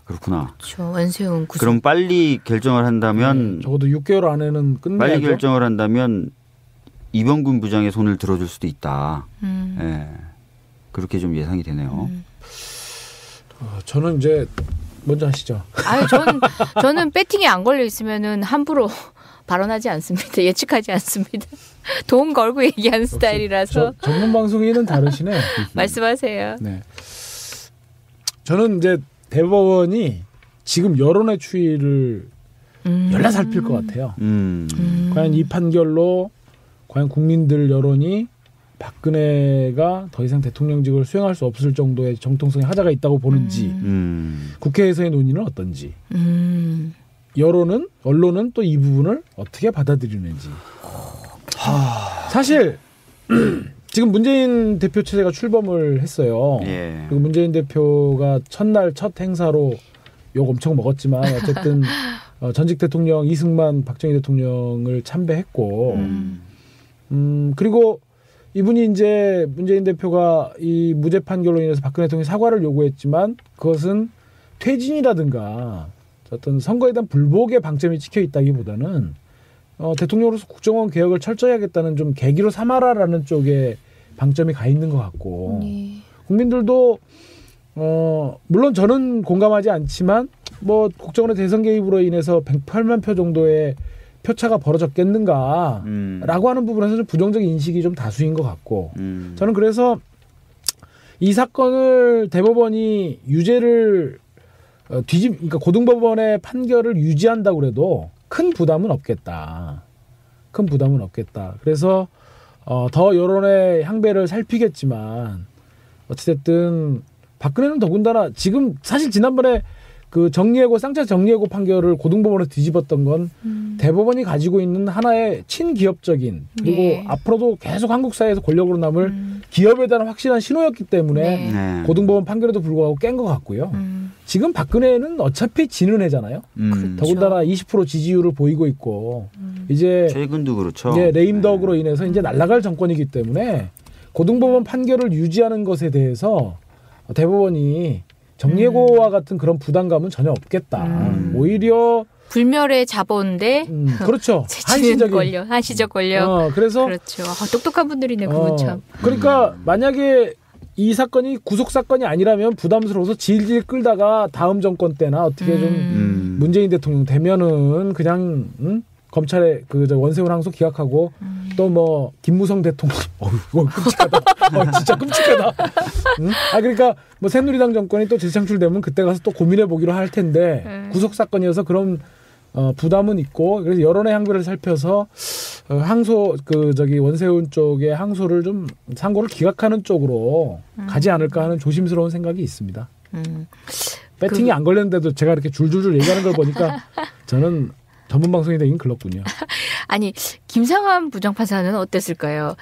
그렇구나. 그렇죠. 원세훈 구속. 그럼 빨리 결정을 한다면 적어도 6개월 안에는 끝내야죠. 빨리 결정을 한다면 이범균 부장의 손을 들어줄 수도 있다. 그렇게 좀 예상이 되네요. 저는 이제 먼저 하시죠. 저는 배팅에 안 걸려 있으면은 함부로 발언하지 않습니다. 예측하지 않습니다. 돈 걸고 얘기하는 스타일이라서. 전문 방송인은 다르시네. 말씀하세요. 네. 저는 이제 대법원이 지금 여론의 추이를 열라 살필 것 같아요. 과연 이 판결로 과연 국민들 여론이 박근혜가 더 이상 대통령직을 수행할 수 없을 정도의 정통성의 하자가 있다고 보는지 국회에서의 논의는 어떤지 언론은 또 이 부분을 어떻게 받아들이는지 사실 지금 문재인 대표 체제가 출범을 했어요. 그리고 문재인 대표가 첫날 첫 행사로 욕 엄청 먹었지만 어쨌든 전직 대통령 이승만 박정희 대통령을 참배했고 그리고 이분이 이제 문재인 대표가 이 무죄 판결로 인해서 박근혜 대통령이 사과를 요구했지만 그것은 퇴진이라든가 어떤 선거에 대한 불복의 방점이 찍혀 있다기보다는 대통령으로서 국정원 개혁을 철저히 하겠다는 좀 계기로 삼아라라는 쪽에 방점이 가 있는 것 같고 국민들도 물론 저는 공감하지 않지만 뭐 국정원의 대선 개입으로 인해서 108만 표 정도의 표차가 벌어졌겠는가라고 하는 부분에서 좀 부정적인 인식이 좀 다수인 것 같고 저는 그래서 이 사건을 대법원이 유죄를 그러니까 고등법원의 판결을 유지한다고 그래도 큰 부담은 없겠다. 큰 부담은 없겠다. 그래서 더 여론의 향배를 살피겠지만 어찌됐든 박근혜는 더군다나 지금 사실 지난번에 그 정리해고 쌍차 정리해고 판결을 고등법원에서 뒤집었던 건 대법원이 가지고 있는 하나의 친기업적인 그리고 앞으로도 계속 한국 사회에서 권력으로 남을 기업에 대한 확실한 신호였기 때문에 고등법원 판결에도 불구하고 깬 것 같고요. 지금 박근혜는 어차피 지는 애잖아요. 더군다나 20% 지지율을 보이고 있고 이제 최근도 그렇죠. 레임덕으로 인해서 이제 날아갈 정권이기 때문에 고등법원 판결을 유지하는 것에 대해서 대법원이 정리해고와 같은 그런 부담감은 전혀 없겠다. 오히려 불멸의 자본인데 그렇죠. 한시적 권력. 그래서 그렇죠. 똑똑한 분들이네 그분 참. 그러니까 만약에 이 사건이 구속 사건이 아니라면 부담스러워서 질질 끌다가 다음 정권 때나 어떻게 좀 문재인 대통령 되면은 그냥 검찰의 그 원세훈 항소 기각하고 또 뭐 김무성 대통령 이거 끔찍하다. 진짜 끔찍하다. 그러니까 뭐 새누리당 정권이 또 재창출되면 그때 가서 또 고민해 보기로 할 텐데 구속 사건이어서 그런 부담은 있고 그래서 여론의 향배를 살펴서 항소 원세훈 쪽의 항소를 좀 상고를 기각하는 쪽으로 가지 않을까 하는 조심스러운 생각이 있습니다. 배팅이 안 걸렸는데도 제가 이렇게 줄줄줄 얘기하는 걸 보니까 저는 전문 방송이 되긴 글렀군요. 아니 김상환 부장판사는 어땠을까요?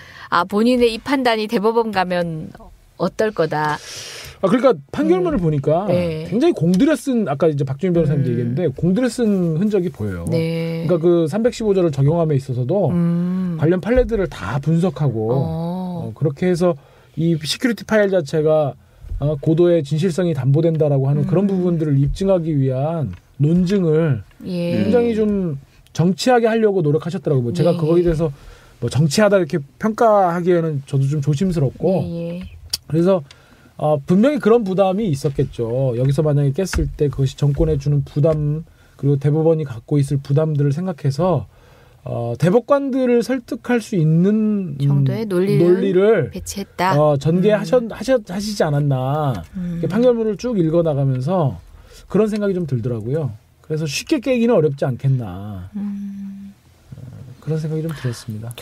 본인의 이 판단이 대법원 가면 어떨 거다. 그러니까 판결문을 보니까 굉장히 공들여 쓴 아까 이제 박주민 변호사님도 얘기했는데 공들여 쓴 흔적이 보여요. 그러니까 그 315조를 적용함에 있어서도 관련 판례들을 다 분석하고 그렇게 해서 이 시큐리티 파일 자체가 고도의 진실성이 담보된다라고 하는 그런 부분들을 입증하기 위한 논증을 굉장히 좀 정치하게 하려고 노력하셨더라고요. 제가 그거에 대해서 뭐 정치하다 이렇게 평가하기에는 저도 좀 조심스럽고 그래서 분명히 그런 부담이 있었겠죠. 여기서 만약에 깼을 때 그것이 정권에 주는 부담 그리고 대법원이 갖고 있을 부담들을 생각해서 대법관들을 설득할 수 있는 정도의 논리를 배치했다. 전개하시지 않았나. 판결문을 쭉 읽어나가면서 그런 생각이 좀 들더라고요. 그래서 쉽게 깨기는 어렵지 않겠나. 그런 생각이 좀 들었습니다.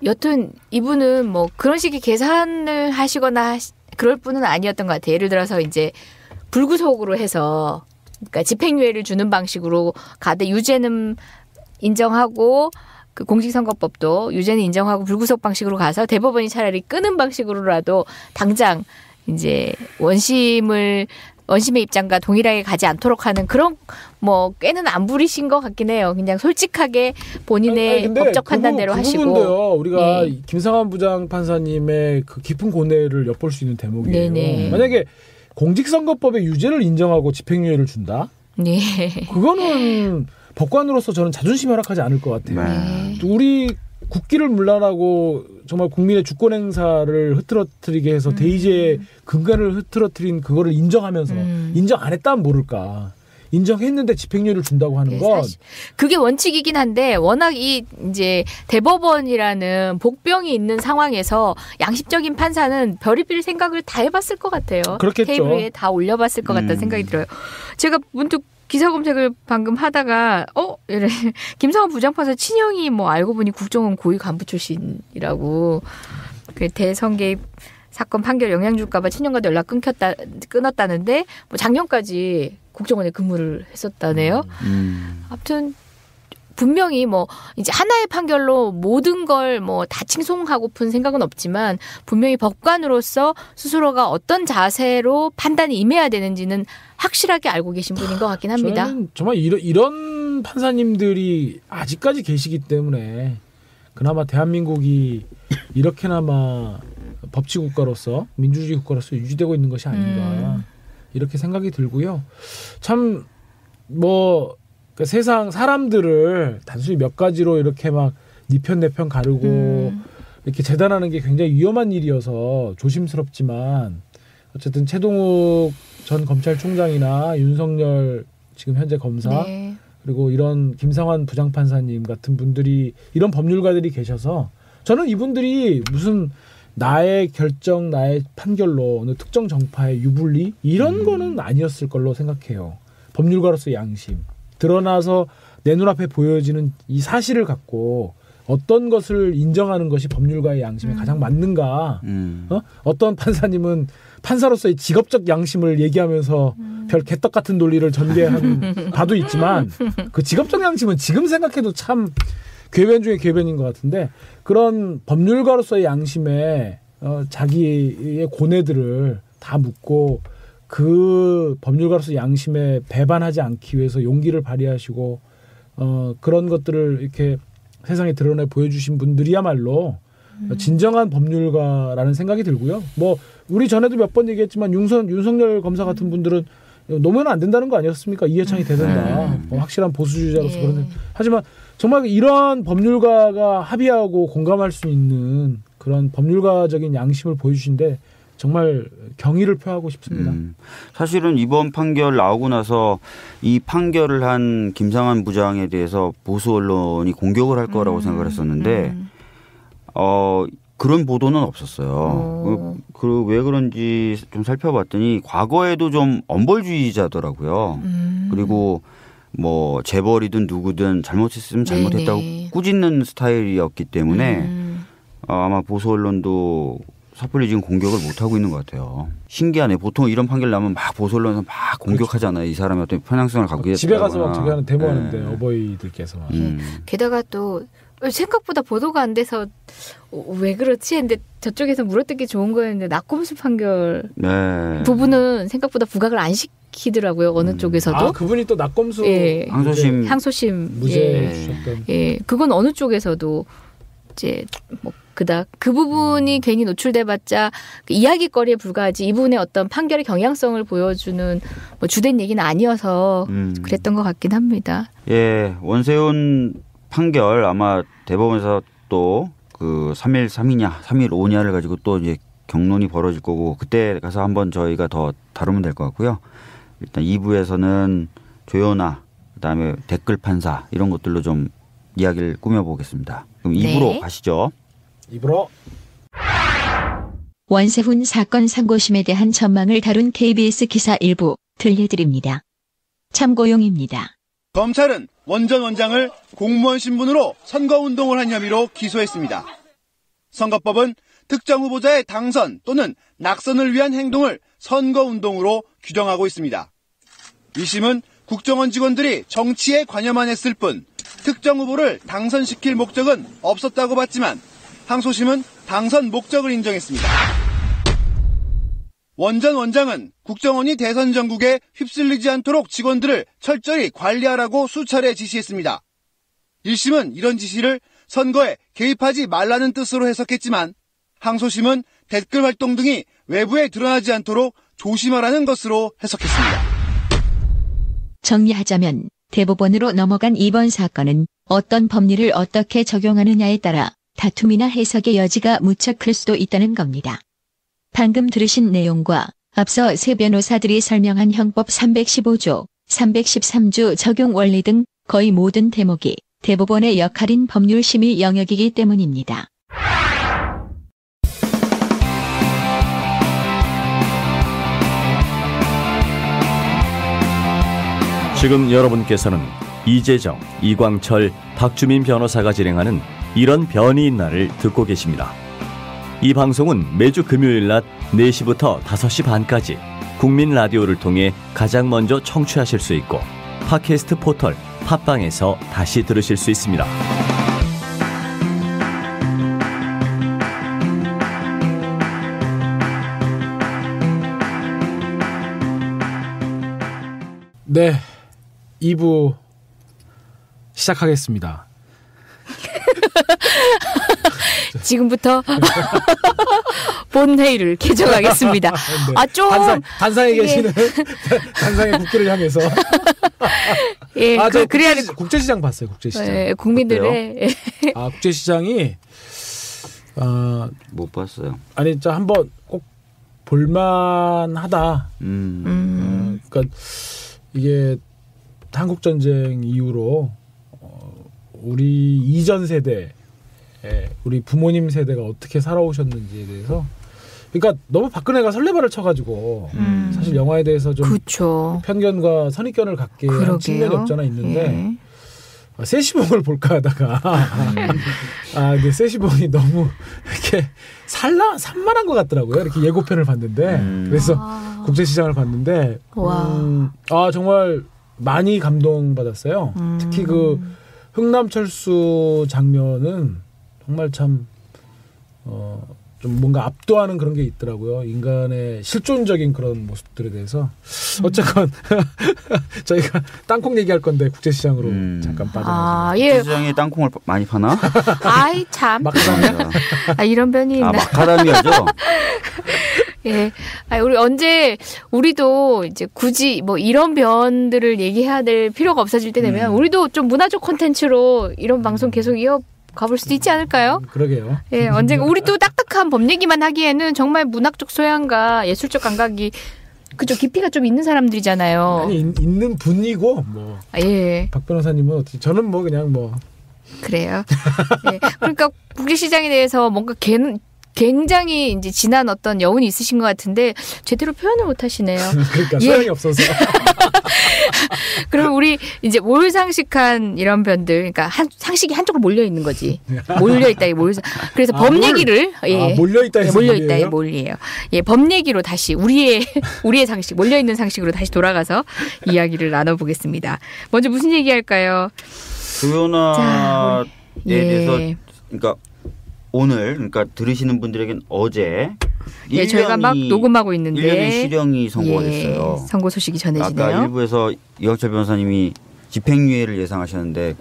여튼 이분은 뭐 그런 식의 계산을 하시거나 그럴 분은 아니었던 것 같아요. 예를 들어서 이제 불구속으로 해서 그러니까 집행유예를 주는 방식으로 가되 유죄는 인정하고 그 공직선거법도 유죄는 인정하고 불구속 방식으로 가서 대법원이 차라리 끄는 방식으로라도 당장 이제 원심의 입장과 동일하게 가지 않도록 하는 그런 뭐 꽤는 안 부리신 것 같긴 해요. 그냥 솔직하게 본인의 법적 판단대로 하시고. 부분도요. 우리가 김상환 부장판사님의 그 깊은 고뇌를 엿볼 수 있는 대목이에요. 만약에 공직선거법의 유죄를 인정하고 집행유예를 준다? 그거는 법관으로서 저는 자존심이 허락하지 않을 것 같아요. 우리 국기를 문란하고 정말 국민의 주권 행사를 흐트러뜨리게 해서 대의제의 근간을 흐트러뜨린 그거를 인정하면서 인정 안 했다면 모를까. 인정했는데 집행유예를 준다고 하는 건 그게 원칙이긴 한데 워낙 이제 대법원이라는 복병이 있는 상황에서 양심적인 판사는 별의별 생각을 다 해봤을 것 같아요. 그렇겠죠. 테이블 위에 다 올려봤을 것 같다는 생각이 들어요. 제가 문득 기사 검색을 방금 하다가 김상환 부장판사 친형이 뭐 알고 보니 국정원 고위 간부 출신이라고 그 대선 개입 사건 판결 영향 줄까 봐 친형과도 연락 끊었다는데 뭐 작년까지 국정원에 근무를 했었다네요. 아무튼 분명히 뭐 이제 하나의 판결로 모든 걸 뭐 다 칭송하고픈 생각은 없지만 분명히 법관으로서 스스로가 어떤 자세로 판단이 임해야 되는지는 확실하게 알고 계신 분인 것 같긴 합니다. 저는 정말 이런 판사님들이 아직까지 계시기 때문에 그나마 대한민국이 이렇게나마 법치 국가로서 민주주의 국가로서 유지되고 있는 것이 아닌가 이렇게 생각이 들고요. 참 뭐 그러니까 세상 사람들을 단순히 몇 가지로 이렇게 막 니 편 내 편 가르고 이렇게 재단하는 게 굉장히 위험한 일이어서 조심스럽지만 어쨌든 최동욱 전 검찰총장이나 윤석열 지금 현재 검사 네. 그리고 이런 김상환 부장판사님 같은 분들이 이런 법률가들이 계셔서 저는 이분들이 무슨 나의 결정, 나의 판결로 어느 특정 정파의 유불리 이런 거는 아니었을 걸로 생각해요. 법률가로서의 양심. 드러나서 내 눈앞에 보여지는 이 사실을 갖고 어떤 것을 인정하는 것이 법률가의 양심에 가장 맞는가. 어떤 판사님은 판사로서의 직업적 양심을 얘기하면서 별 개떡 같은 논리를 전개한 바도 있지만 그 직업적 양심은 지금 생각해도 참 궤변 중에 궤변인 것 같은데 그런 법률가로서의 양심에 자기의 고뇌들을 다 묻고 그 법률가로서 양심에 배반하지 않기 위해서 용기를 발휘하시고 그런 것들을 이렇게 세상에 드러내 보여주신 분들이야말로 진정한 법률가라는 생각이 들고요. 뭐 우리 전에도 몇 번 얘기했지만 윤석열 검사 같은 분들은 노면 안 된다는 거 아니었습니까? 이해창이 되든다. 확실한 보수주의자로서 그런. 하지만 정말 이러한 법률가가 합의하고 공감할 수 있는 그런 법률가적인 양심을 보여주신데 정말 경의를 표하고 싶습니다. 사실은 이번 판결 나오고 나서 이 판결을 한 김상환 부장에 대해서 보수 언론이 공격을 할 거라고 생각을 했었는데 그런 보도는 없었어요. 왜 그런지 좀 살펴봤더니 과거에도 좀 엄벌주의자더라고요. 그리고 뭐 재벌이든 누구든 잘못했으면 잘못했다고 네네. 꾸짖는 스타일이었기 때문에 아마 보수 언론도 섣불리 지금 공격을 못 하고 있는 것 같아요. 신기하네. 보통 이런 판결 나면 막 보수 언론에서 막 공격하잖아요. 이 사람이 어떤 편향성을 갖고 있다거나. 집에 가서 막 저기 하는 데모하는데 어버이들께서. 게다가 또 생각보다 보도가 안 돼서 왜 그렇지 했는데 저쪽에서 물어뜯기 좋은 거였는데 낙검수 판결 부분은 생각보다 부각을 안 시키더라고요. 어느 쪽에서도. 아 그분이 또 낙검수 항소심 무죄 주셨던. 그건 어느 쪽에서도 이제 뭐 그닥 그 부분이 괜히 노출돼봤자 이야기거리에 불과하지 이 부분의 어떤 판결의 경향성을 보여주는 뭐 주된 얘기는 아니어서 그랬던 것 같긴 합니다. 예, 원세훈 판결 아마 대법원에서 또 그 3일 3이냐 3일 5냐를 가지고 또 이제 경론이 벌어질 거고 그때 가서 한번 저희가 더 다루면 될 것 같고요. 일단 2부에서는 조연아 그다음에 댓글 판사 이런 것들로 좀 이야기를 꾸며보겠습니다. 그럼 2부로 가시죠. 2부로. 원세훈 사건 상고심에 대한 전망을 다룬 KBS 기사 일부 들려드립니다. 참고용입니다. 검찰은 원 전 원장을 공무원 신분으로 선거운동을 한 혐의로 기소했습니다. 선거법은 특정 후보자의 당선 또는 낙선을 위한 행동을 선거운동으로 규정하고 있습니다. 1심은 국정원 직원들이 정치에 관여만 했을 뿐 특정 후보를 당선시킬 목적은 없었다고 봤지만 항소심은 당선 목적을 인정했습니다. 원 전 원장은 국정원이 대선 전국에 휩쓸리지 않도록 직원들을 철저히 관리하라고 수차례 지시했습니다. 1심은 이런 지시를 선거에 개입하지 말라는 뜻으로 해석했지만 항소심은 댓글 활동 등이 외부에 드러나지 않도록 조심하라는 것으로 해석했습니다. 정리하자면 대법원으로 넘어간 이번 사건은 어떤 법리를 어떻게 적용하느냐에 따라 다툼이나 해석의 여지가 무척 클 수도 있다는 겁니다. 방금 들으신 내용과 앞서 세 변호사들이 설명한 형법 315조, 313조 적용 원리 등 거의 모든 대목이 대법원의 역할인 법률심의 영역이기 때문입니다. 지금 여러분께서는 이재정, 이광철, 박주민 변호사가 진행하는 이런 변이 있나를 듣고 계십니다. 이 방송은 매주 금요일 낮 4시부터 5시 반까지 국민 라디오를 통해 가장 먼저 청취하실 수 있고 팟캐스트 포털 팟빵에서 다시 들으실 수 있습니다. 네, 2부 시작하겠습니다. 지금부터 본회의를 개정하겠습니다. 네. 좀 단상에 계시는 단상의 국기를 향해서. 예, 그래야 국제시장 봤어요. 국제시장. 네, 국민들의 국제시장이 못 봤어요. 아니, 진짜 한번 꼭 볼만하다. 그러니까 이게 한국 전쟁 이후로 우리 이전 세대, 우리 부모님 세대가 어떻게 살아오셨는지에 대해서, 그러니까 너무 박근혜가 설레발을 쳐가지고 사실 영화에 대해서 좀 그쵸. 편견과 선입견을 갖게 한 측면이 없잖아 있는데. 세시봉을 볼까 하다가 근데 세시봉이 너무 이렇게 산만한 것 같더라고요. 이렇게 예고편을 봤는데 그래서 국제시장을 봤는데 정말 많이 감동받았어요. 특히 그 흥남철수 장면은 정말 참 좀 뭔가 압도하는 그런 게 있더라고요. 인간의 실존적인 그런 모습들에 대해서. 어쨌건 저희가 땅콩 얘기할 건데 국제시장으로 잠깐 빠져나가서. 국제시장에 땅콩을 많이 파나? 아이 참. 마카다미아? 이런 변이 있나? 마카다미아죠. 예. 우리도 이제 굳이 뭐 이런 변들을 얘기해야 될 필요가 없어질 때 되면 우리도 좀 문화적 콘텐츠로 이런 방송 계속 가볼 수도 있지 않을까요? 그러게요. 예, 언젠가 우리도 딱딱한 범 얘기만 하기에는 정말 문학적 소양과 예술적 감각이 그죠 깊이가 좀 있는 사람들이잖아요. 아니 있는 분이고 뭐. 예. 박 변호사님은 어떻게? 저는 뭐 그냥 뭐. 그래요. 예. 그러니까 국제시장에 대해서 뭔가 굉장히 이제 진한 어떤 여운이 있으신 것 같은데 제대로 표현을 못 하시네요. 그러니까 소양이 없어서. 그럼 우리 이제 몰상식한 이런 변들, 그러니까 상식이 한쪽으로 몰려 있는 거지. 몰려 있다, 그래서 범 얘기를 몰려 있다, 몰려 있다, 몰리예요. 예, 범 얘기로 다시 우리의 상식, 몰려 있는 상식으로 다시 돌아가서 이야기를 나눠보겠습니다. 먼저 무슨 얘기할까요? 조연아에 대해서, 그러니까 오늘, 그러니까 들으시는 분들에겐 어제. 저희가 막 녹음하고 있는데 1년의 실형이 선고가 됐어요. 선고 소식이 전해지네요. 아까 일부에서 이혁철 변호사님이 집행유예를 예상하셨는데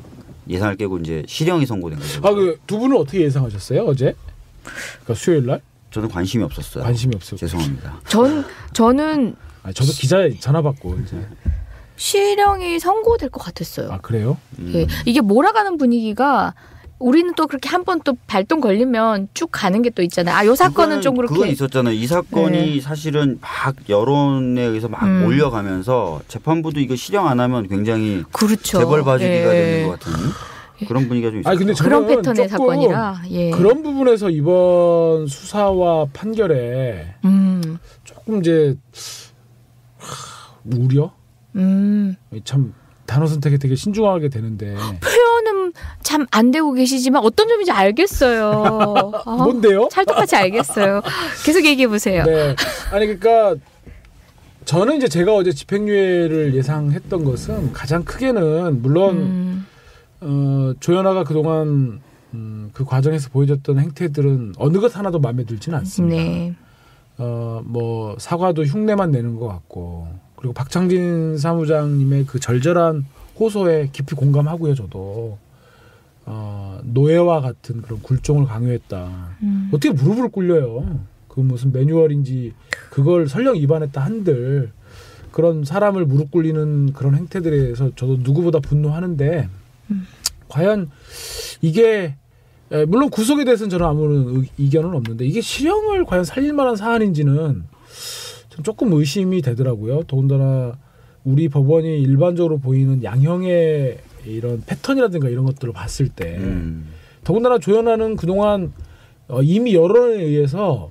예상을 깨고 이제 실형이 선고된 거죠. 그 두 분은 어떻게 예상하셨어요 어제? 그러니까 수요일 날? 저는 관심이 없었어요. 관심이 없어요. 죄송합니다. 저는 저도 기자에 전화 받고 이제 실형이 선고될 것 같았어요. 그래요? 예, 이게 몰아가는 분위기가. 우리는 또 그렇게 한 번 또 발동 걸리면 쭉 가는 게 또 있잖아요. 요 사건은 좀 그렇게. 그건 있었잖아요. 이 사건이 사실은 막 여론에 의해서 막 몰려가면서 재판부도 이거 실형 안 하면 굉장히 그렇죠. 재벌 봐주기가 되는 것 같은 그런 분위기가 좀 있었어요. 근데 그런 패턴의 사건이라. 그런 부분에서 이번 수사와 판결에 조금 이제 우려? 참 단어 선택에 되게 신중하게 되는데. 표현은 참 안 되고 계시지만 어떤 점인지 알겠어요. 뭔데요? 찰떡같이 알겠어요. 계속 얘기해 보세요. 네. 아니 그러니까 저는 이제 제가 어제 집행유예를 예상했던 것은 가장 크게는 물론 조연아가 그동안 그 과정에서 보여줬던 행태들은 어느 것 하나도 마음에 들지는 않습니다. 네. 뭐 사과도 흉내만 내는 것 같고 그리고 박창진 사무장님의 그 절절한 호소에 깊이 공감하고요. 저도 노예와 같은 그런 굴종을 강요했다. 어떻게 무릎을 꿇려요. 그 무슨 매뉴얼인지 그걸 설령 위반했다 한들 그런 사람을 무릎 꿇리는 그런 행태들에 대해서 저도 누구보다 분노하는데 과연 이게 물론 구속에 대해서는 저는 아무런 이견은 없는데 이게 실형을 과연 살릴 만한 사안인지는 조금 의심이 되더라고요. 더군다나 우리 법원이 일반적으로 보이는 양형의 이런 패턴이라든가 이런 것들을 봤을 때 더군다나 조연아는 그동안 이미 여론에 의해서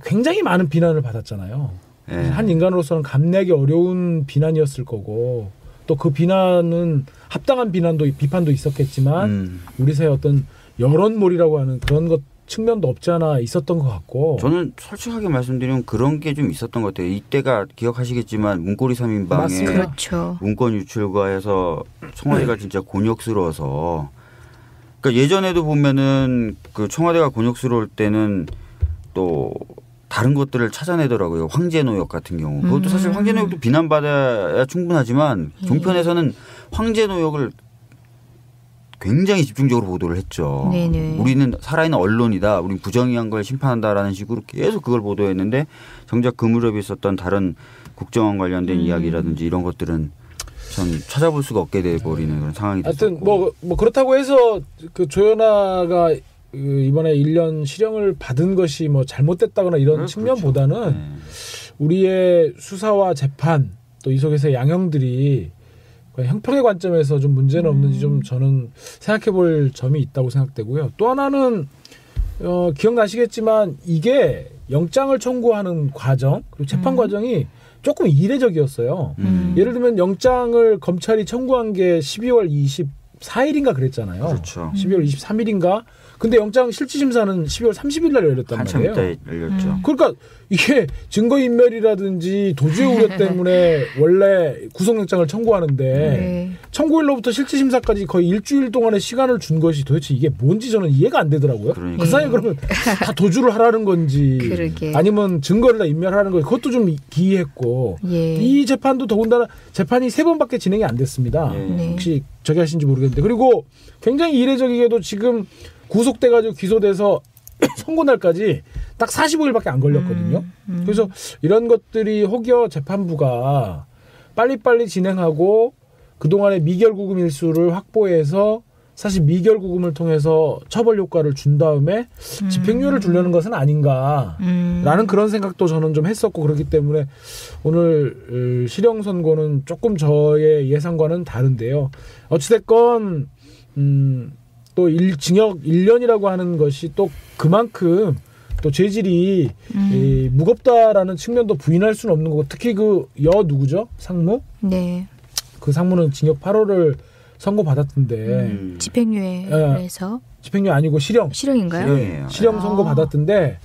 굉장히 많은 비난을 받았잖아요. 한 인간으로서는 감내하기 어려운 비난이었을 거고 또 그 비난은 합당한 비판도 있었겠지만 우리 사회 어떤 여론몰이라고 하는 그런 것 측면도 없지 않아 있었던 것 같고 저는 솔직하게 말씀드리면 그런 게 좀 있었던 것 같아요. 이때가 기억하시겠지만 문고리 3인방에 그렇죠. 문건 유출과해서 청와대가 진짜 곤욕스러워서 그러니까 예전에도 보면은 그 청와대가 곤욕스러울 때는 또 다른 것들을 찾아내더라고요. 황제노역 같은 경우. 그것도 사실 황제노역도 비난받아야 충분하지만 종편에서는 황제노역을 굉장히 집중적으로 보도를 했죠. 네네. 우리는 살아있는 언론이다. 우린 부정의한 걸 심판한다라는 식으로 계속 그걸 보도했는데 정작 그 무렵에 있었던 다른 국정원 관련된 이야기라든지 이런 것들은 전 찾아볼 수가 없게 돼버리는 그런 상황이 됐었고. 하여튼 뭐 그렇다고 해서 그 조현아가 이번에 1년 실형을 받은 것이 뭐 잘못됐다거나 이런 측면보다는 그렇죠. 우리의 수사와 재판 또 이 속에서 양형들이 형평의 관점에서 좀 문제는 없는지 좀 저는 생각해볼 점이 있다고 생각되고요. 또 하나는 기억나시겠지만 이게 영장을 청구하는 과정 그리고 재판 과정이 조금 이례적이었어요. 예를 들면 영장을 검찰이 청구한 게 12월 24일인가 그랬잖아요. 그렇죠. 12월 23일인가. 근데 영장 실질심사는 12월 30일 날 열렸단 말이에요. 한참 있다 열렸죠. 그러니까 이게 증거인멸이라든지 도주의 우려 때문에 원래 구속영장을 청구하는데 청구일로부터 실질심사까지 거의 일주일 동안의 시간을 준 것이 도대체 이게 뭔지 저는 이해가 안 되더라고요. 그러니까. 그 사이에 그러면 다 도주를 하라는 건지 그러게. 아니면 증거를 다 인멸하는 건지 그것도 좀 기이했고 이 재판도 더군다나 재판이 3번밖에 진행이 안 됐습니다. 혹시 저기 하신지 모르겠는데 그리고 굉장히 이례적이게도 지금 구속돼가지고 기소돼서 선고날까지 딱 45일밖에 안 걸렸거든요. 그래서 이런 것들이 혹여 재판부가 빨리빨리 진행하고 그동안의 미결구금 일수를 확보해서 사실 미결구금을 통해서 처벌 효과를 준 다음에 집행유예를 주려는 것은 아닌가라는 그런 생각도 저는 좀 했었고 그렇기 때문에 오늘 실형 선고는 조금 저의 예상과는 다른데요. 어찌됐건 또 징역 1년이라고 하는 것이 또 그만큼 또 죄질이 무겁다라는 측면도 부인할 수는 없는 거고 특히 그 누구죠? 상무? 네. 그 상무는 징역 8월을 선고받았던데 집행유예에서 집행유예 아니고 실형인가요? 네, 실형 선고받았던데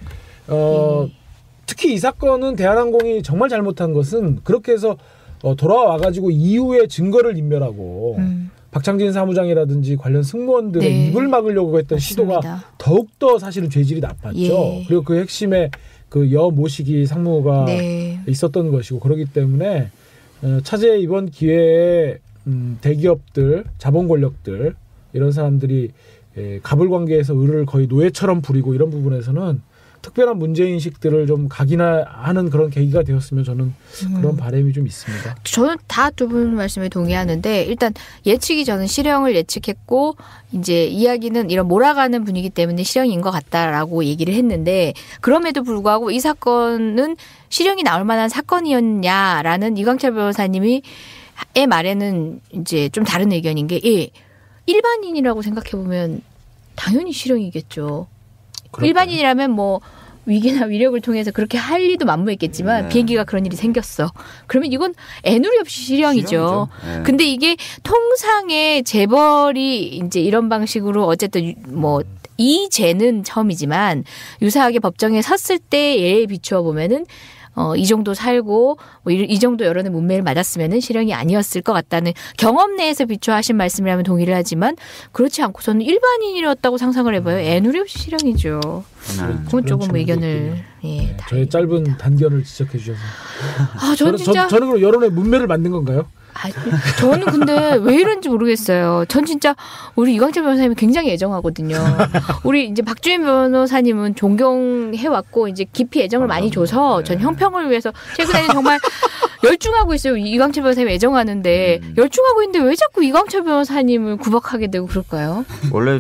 특히 이 사건은 대한항공이 정말 잘못한 것은 그렇게 해서 돌아와가지고 이후에 증거를 인멸하고 박창진 사무장이라든지 관련 승무원들의 입을 막으려고 했던 맞습니다. 시도가 더욱더 사실은 죄질이 나빴죠. 그리고 그 핵심에 그 모시기 상무가 있었던 것이고 그렇기 때문에 차제에 이번 기회에 대기업들, 자본 권력들 이런 사람들이 가불관계에서 을을 거의 노예처럼 부리고 이런 부분에서는 특별한 문제인식들을 좀 각인하는 그런 계기가 되었으면 저는 그런 바람이 좀 있습니다. 저는 다 두 분 말씀에 동의하는데 일단 예측이 저는 실형을 예측했고 이제 이야기는 이런 몰아가는 분위기 때문에 실형인 것 같다라고 얘기를 했는데 그럼에도 불구하고 이 사건은 실형이 나올 만한 사건이었냐라는 이광철 변호사님이 말에는 이제 좀 다른 의견인 게 일반인이라고 생각해보면 당연히 실형이겠죠. 그렇구나. 일반인이라면 뭐 위기나 위력을 통해서 그렇게 할 리도 만무했겠지만 비행기가 그런 일이 생겼어. 그러면 이건 애누리 없이 실형이죠. 근데 이게 통상의 재벌이 이제 이런 방식으로 어쨌든 뭐 이 죄는 처음이지만 유사하게 법정에 섰을 때 예에 비추어 보면은 이 정도 살고 뭐 이 정도 여론의 문매를 맞았으면은 실형이 아니었을 것 같다는 경험 내에서 비추하신 말씀이라면 동의를 하지만 그렇지 않고서는 일반인이었다고 상상을 해봐요. 애누리 없이 실형이죠. 그건 조금 의견을 저의 짧은 단견을 지적해 주셔서. 저는 진짜 저는 그럼 여론의 문매를 만든 건가요? 저는 근데 왜 이런지 모르겠어요. 전 진짜 우리 이광철 변호사님이 굉장히 애정하거든요. 우리 이제 박주민 변호사님은 존경해왔고 이제 깊이 애정을 많이 줘서 전 형평을 위해서 최근에는 정말 열중하고 있어요. 이광철 변호사님 애정하는데 열중하고 있는데 왜 자꾸 이광철 변호사님을 구박하게 되고 그럴까요? 원래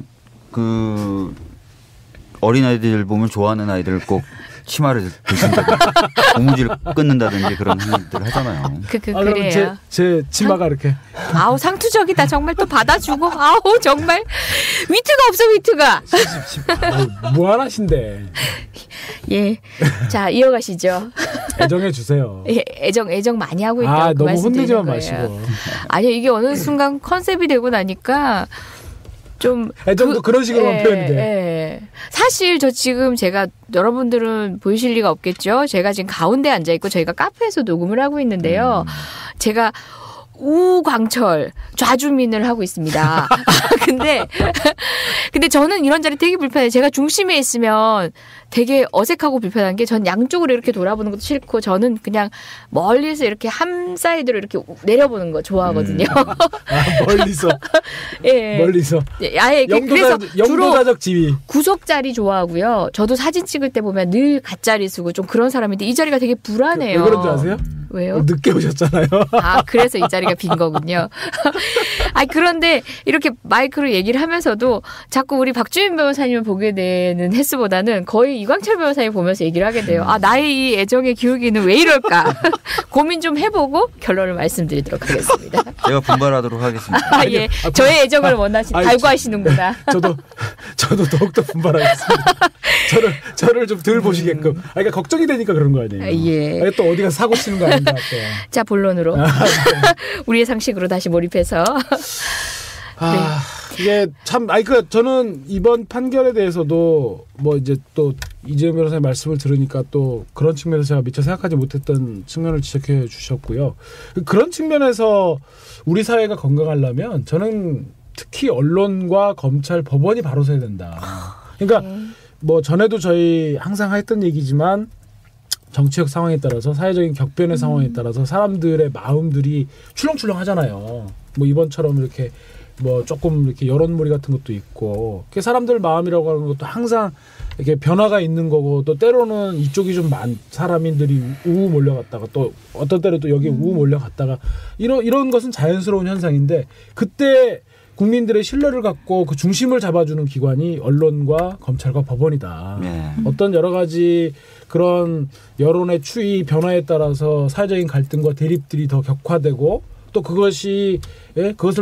그 어린아이들 보면 좋아하는 아이들 꼭 치마를 드신다든지 고무줄을 끊는다든지 그런 행위들 하잖아요. 그래요. 제 치마가 이렇게. 아우 상투적이다. 정말 또 받아주고. 아우 정말 위트가 없어 위트가. 무한하신데. 자 이어가시죠. 애정해 주세요. 애정 많이 하고 있다고 너무 혼내지만 마시고. 아니요 이게 어느 순간 컨셉이 되고 나니까. 좀 애정도 그런 식으로만 표현이 돼. 사실 저 지금 제가 여러분들은 보이실 리가 없겠죠. 제가 지금 가운데 앉아 있고 저희가 카페에서 녹음을 하고 있는데요. 제가 우광철 좌주민을 하고 있습니다. 근데 저는 이런 자리 되게 불편해요. 제가 중심에 있으면 되게 어색하고 불편한 게 전 양쪽으로 이렇게 돌아보는 것도 싫고 저는 그냥 멀리서 이렇게 한 사이드로 이렇게 내려보는 거 좋아하거든요. 멀리서. 예. 멀리서. 아예 그래서 영도자적 지위. 구석 자리 좋아하고요. 저도 사진 찍을 때 보면 늘 가짜리 쓰고 좀 그런 사람인데 이 자리가 되게 불안해요. 왜 그런지 아세요? 왜요? 늦게 오셨잖아요. 아, 그래서 이 자리가 빈 거군요. 그런데 이렇게 마이크로 얘기를 하면서도 자꾸 우리 박주민 변호사님을 보게 되는 횟수보다는 거의 이광철 변호사님 보면서 얘기를 하게 돼요. 나의 이 애정의 기울기는 왜 이럴까? 고민 좀 해보고 결론을 말씀드리도록 하겠습니다. 제가 분발하도록 하겠습니다. 예. 저의 애정을 갈구하시는구나. 저도 더욱더 분발하겠습니다. 저를 좀 덜 보시게끔. 그러니까 걱정이 되니까 그런 거 아니에요. 예. 또 어디가 사고 치는 거 아닌가. 자, 본론으로. 우리의 상식으로 다시 몰입해서. 이게 참, 저는 이번 판결에 대해서도 이제 또 이재용 변호사의 말씀을 들으니까 또 그런 측면에서 제가 미처 생각하지 못했던 측면을 지적해 주셨고요. 그런 측면에서 우리 사회가 건강하려면 저는 특히 언론과 검찰, 법원이 바로 서야 된다. 그러니까 전에도 저희 항상 했던 얘기지만 정치적 상황에 따라서 사회적인 격변의 상황에 따라서 사람들의 마음들이 출렁출렁 하잖아요. 이번처럼 이렇게 조금 이렇게 여론몰이 같은 것도 있고, 사람들 마음이라고 하는 것도 항상 이렇게 변화가 있는 거고, 또 때로는 이쪽이 좀 사람인들이 우우 몰려갔다가 또 어떤 때로 또 여기 우우 몰려갔다가 이런 것은 자연스러운 현상인데, 그때 국민들의 신뢰를 갖고 그 중심을 잡아주는 기관이 언론과 검찰과 법원이다. 네. 어떤 여러 가지 그런 여론의 추이 변화에 따라서 사회적인 갈등과 대립들이 더 격화되고 또 그것을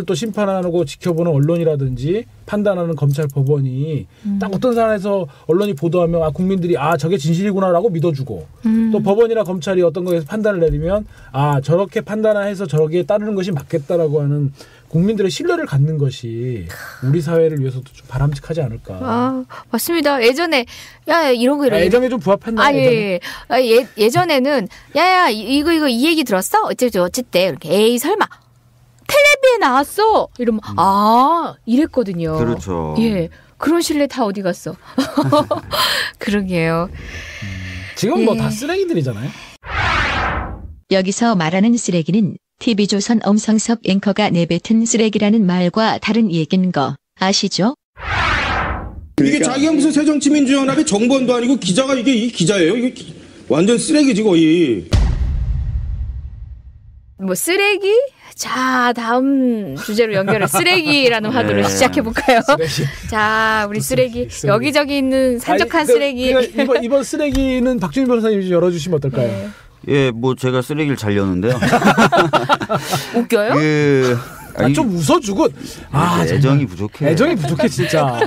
또 심판하고 지켜보는 언론이라든지 판단하는 검찰, 법원이 딱 어떤 상황에서 언론이 보도하면 국민들이 저게 진실이구나라고 믿어주고 또 법원이나 검찰이 어떤 거에서 판단을 내리면 저렇게 판단해서 저러기에 따르는 것이 맞겠다라고 하는 국민들의 신뢰를 갖는 것이 우리 사회를 위해서도 좀 바람직하지 않을까. 맞습니다. 예전에 이런 거 예전에 좀 부합했나? 예전에는 이거 이 얘기 들었어? 어쨌대 이렇게 에이 설마 텔레비에 나왔어? 이러면 이랬거든요. 그렇죠. 예. 그런 신뢰 다 어디 갔어? 그러게요. 지금 다 쓰레기들이잖아요. 여기서 말하는 쓰레기는 TV조선 엄성섭 앵커가 내뱉은 쓰레기라는 말과 다른 얘기인 거 아시죠? 이게 자기가 무슨 새정치민주연합의 정보원도 아니고 기자가 이게 기자예요? 이게 완전 쓰레기지 거의. 쓰레기? 자, 다음 주제로 연결해 쓰레기라는 화두를 시작해볼까요? 자, 우리 쓰레기. 여기저기 있는 산적한 쓰레기. 이번 쓰레기는 박주민 변호사님이 열어주시면 어떨까요? 네. 예, 제가 쓰레기를 잘 여는데요. 웃겨요? 좀 웃어주고. 애정이 부족해. 애정이 부족해, 진짜.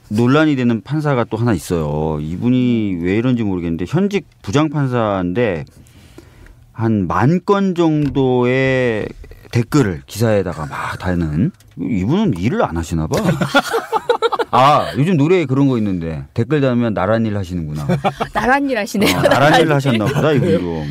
논란이 되는 판사가 또 하나 있어요. 이분이 왜 이런지 모르겠는데 현직 부장판사인데 한 10,000건 정도의 댓글을 기사에다가 막 다는, 이분은 일을 안 하시나 봐. 요즘 노래에 그런 거 있는데 댓글 달면 나란 일 하시는구나. 나란 일 하시네요. 나란 일 하셨나 보다 이분도.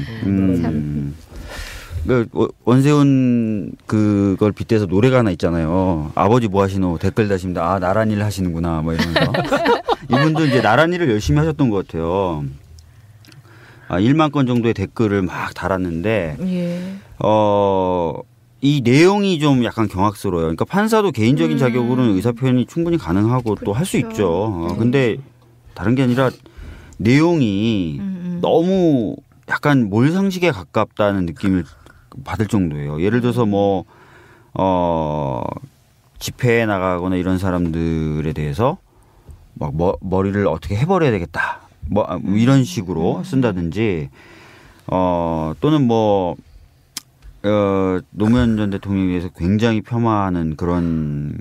원세훈 그걸 빗대서 노래가 하나 있잖아요. 아버지 뭐 하시노? 댓글 다십니다. 나란 일 하시는구나 이러면서. 이분도 이제 나란 일을 열심히 하셨던 것 같아요. 1만 건 정도의 댓글을 막 달았는데 이 내용이 좀 약간 경악스러워요. 그러니까 판사도 개인적인 자격으로는 의사 표현이 충분히 가능하고 또 할 수 있죠. 근데 다른 게 아니라 내용이 너무 약간 몰상식에 가깝다는 느낌을 받을 정도예요. 예를 들어서 집회에 나가거나 이런 사람들에 대해서 막 머리를 어떻게 해버려야 되겠다. 이런 식으로 쓴다든지, 또는 노무현 전 대통령에 대해서 굉장히 폄하하는 그런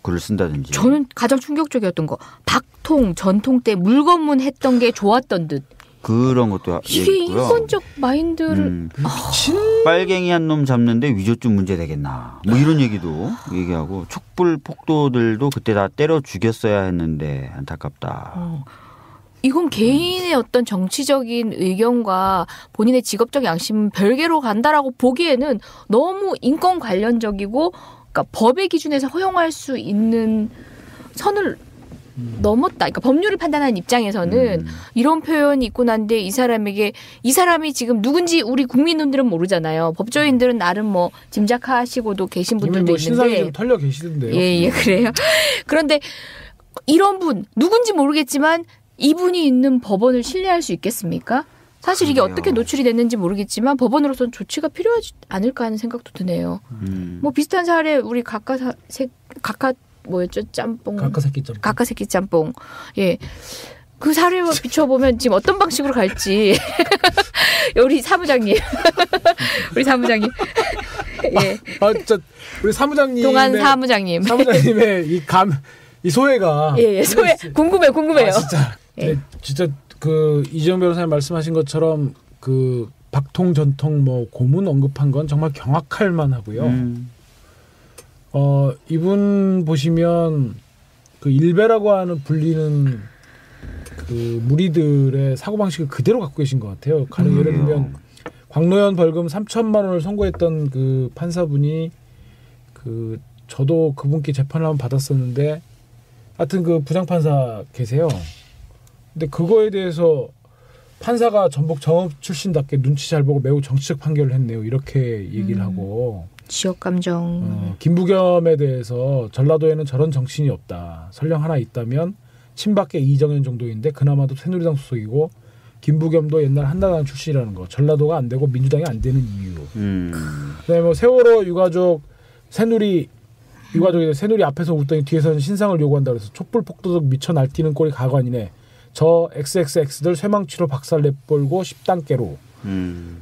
글을 쓴다든지. 저는 가장 충격적이었던 거, 박통, 전통 때 물검문 했던 게 좋았던 듯. 그런 것도 이게 얘기고요. 인권적 마인드를. 빨갱이 한 놈 잡는데 위조증 문제 되겠나. 이런 얘기도 얘기하고, 촛불 폭도들도 그때 다 때려 죽였어야 했는데 안타깝다. 이건 개인의 어떤 정치적인 의견과 본인의 직업적 양심은 별개로 간다라고 보기에는 너무 인권 관련적이고 그러니까 법의 기준에서 허용할 수 있는 선을 넘었다. 그러니까 법률을 판단하는 입장에서는 이런 표현이 있고 난데 이 사람이 지금 누군지 우리 국민들은 모르잖아요. 법조인들은 나름 뭐 짐작하시고도 계신 분들도 뭐 있는데 신상이 좀 털려 계시던데요. 예, 그래요. 그런데 이런 분 누군지 모르겠지만 이분이 있는 법원을 신뢰할 수 있겠습니까? 사실 이게 어떻게 노출이 됐는지 모르겠지만 법원으로서는 조치가 필요하지 않을까 하는 생각도 드네요. 뭐 비슷한 사례 우리 각각 뭐였죠? 짬뽕. 가까새끼 짬뽕. 예. 그 사례와 비춰보면 지금 어떤 방식으로 갈지. 우리 사무장님. 예. 진짜 우리 사무장님. 동안 사무장님. 사무장님의 이 소회가. 예, 소회. 궁금해요. 진짜. 예. 진짜 이재용 변호사님 말씀하신 것처럼 박통 전통 고문 언급한 건 정말 경악할 만하고요. 이분 보시면 일베라고 불리는 무리들의 사고방식을 그대로 갖고 계신 것 같아요. 예를 들면 광노현 벌금 3천만 원을 선고했던 판사분이 저도 그분께 재판을 한번 받았었는데 하여튼 부장판사 계세요. 근데 그거에 대해서 판사가 전북 정읍 출신답게 눈치 잘 보고 매우 정치적 판결을 했네요. 이렇게 얘기를 하고 지역 감정. 김부겸에 대해서 전라도에는 저런 정치인이 없다. 설령 하나 있다면 친박계 이정현 정도인데 그나마도 새누리당 소속이고 김부겸도 옛날 한나라당 출신이라는 거. 전라도가 안 되고 민주당이 안 되는 이유. 그다음에 세월호 유가족이 새누리 앞에서 웃더니 뒤에서는 신상을 요구한다 그래서 촛불 폭도적 미쳐 날뛰는 꼴이 가관이네. 저 XXX들 쇠망치로 박살 내볼고 10단계로.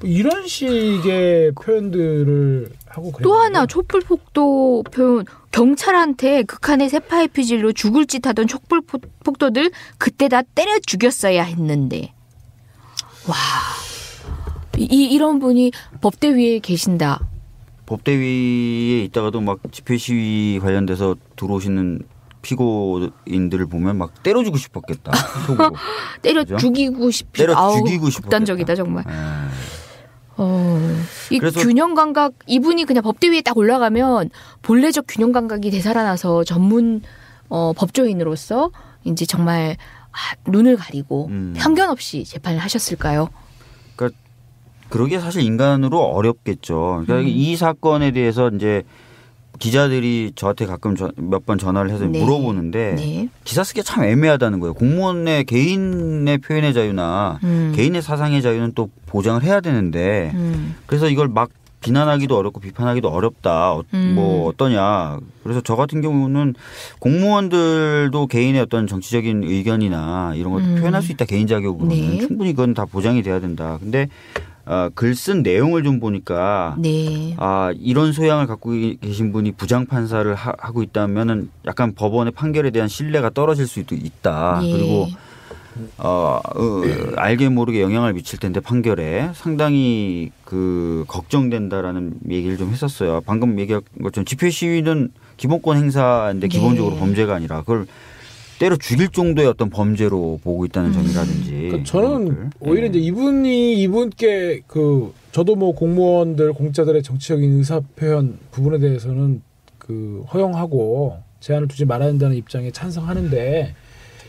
이런 식의 표현들을 하고 그래요. 또 하나 촛불폭도 표현. 경찰한테 극한의 세파의 피질로 죽을 짓 하던 촛불폭도들 그때 다 때려 죽였어야 했는데. 와. 이런 분이 법대 위에 계신다. 법대 위에 있다가도 집회 시위 관련돼서 들어오시는 피고인들을 보면 때려주고 싶었겠다. 그렇죠? 죽이고 싶었겠다. 극단적이다 정말. 이 균형 감각 이분이 그냥 법대 위에 딱 올라가면 본래적 균형 감각이 되살아나서 전문 법조인으로서 이제 정말 눈을 가리고 편견 없이 재판을 하셨을까요? 그러니까 그러기에 사실 인간으로 어렵겠죠. 그러니까 이 사건에 대해서 이제 기자들이 저한테 가끔 몇 번 전화를 해서 물어보는데 기사 쓰기가 참 애매하다는 거예요. 공무원의 개인의 표현의 자유나 개인의 사상의 자유는 또 보장을 해야 되는데 그래서 이걸 비난하기도 어렵고 비판하기도 어렵다. 어떠냐. 그래서 저 같은 경우는 공무원들도 개인의 어떤 정치적인 의견이나 이런 것도 표현할 수 있다. 개인 자격으로는 충분히 그건 다 보장이 돼야 된다. 근데 글 쓴 내용을 좀 보니까 이런 소양을 갖고 계신 분이 부장판사를 하고 있다면은 약간 법원의 판결에 대한 신뢰가 떨어질 수도 있다. 그리고 알게 모르게 영향을 미칠 텐데 판결에 상당히 걱정된다라는 얘기를 좀 했었어요. 방금 얘기한 것처럼 집회 시위는 기본권 행사인데 기본적으로 범죄가 아니라 그걸 때려 죽일 정도의 어떤 범죄로 보고 있다는 점이라든지. 그러니까 저는 오히려 이제 이분께 저도 공무원들 공자들의 정치적인 의사 표현 부분에 대해서는 허용하고 제한을 두지 말아야 된다는 입장에 찬성하는데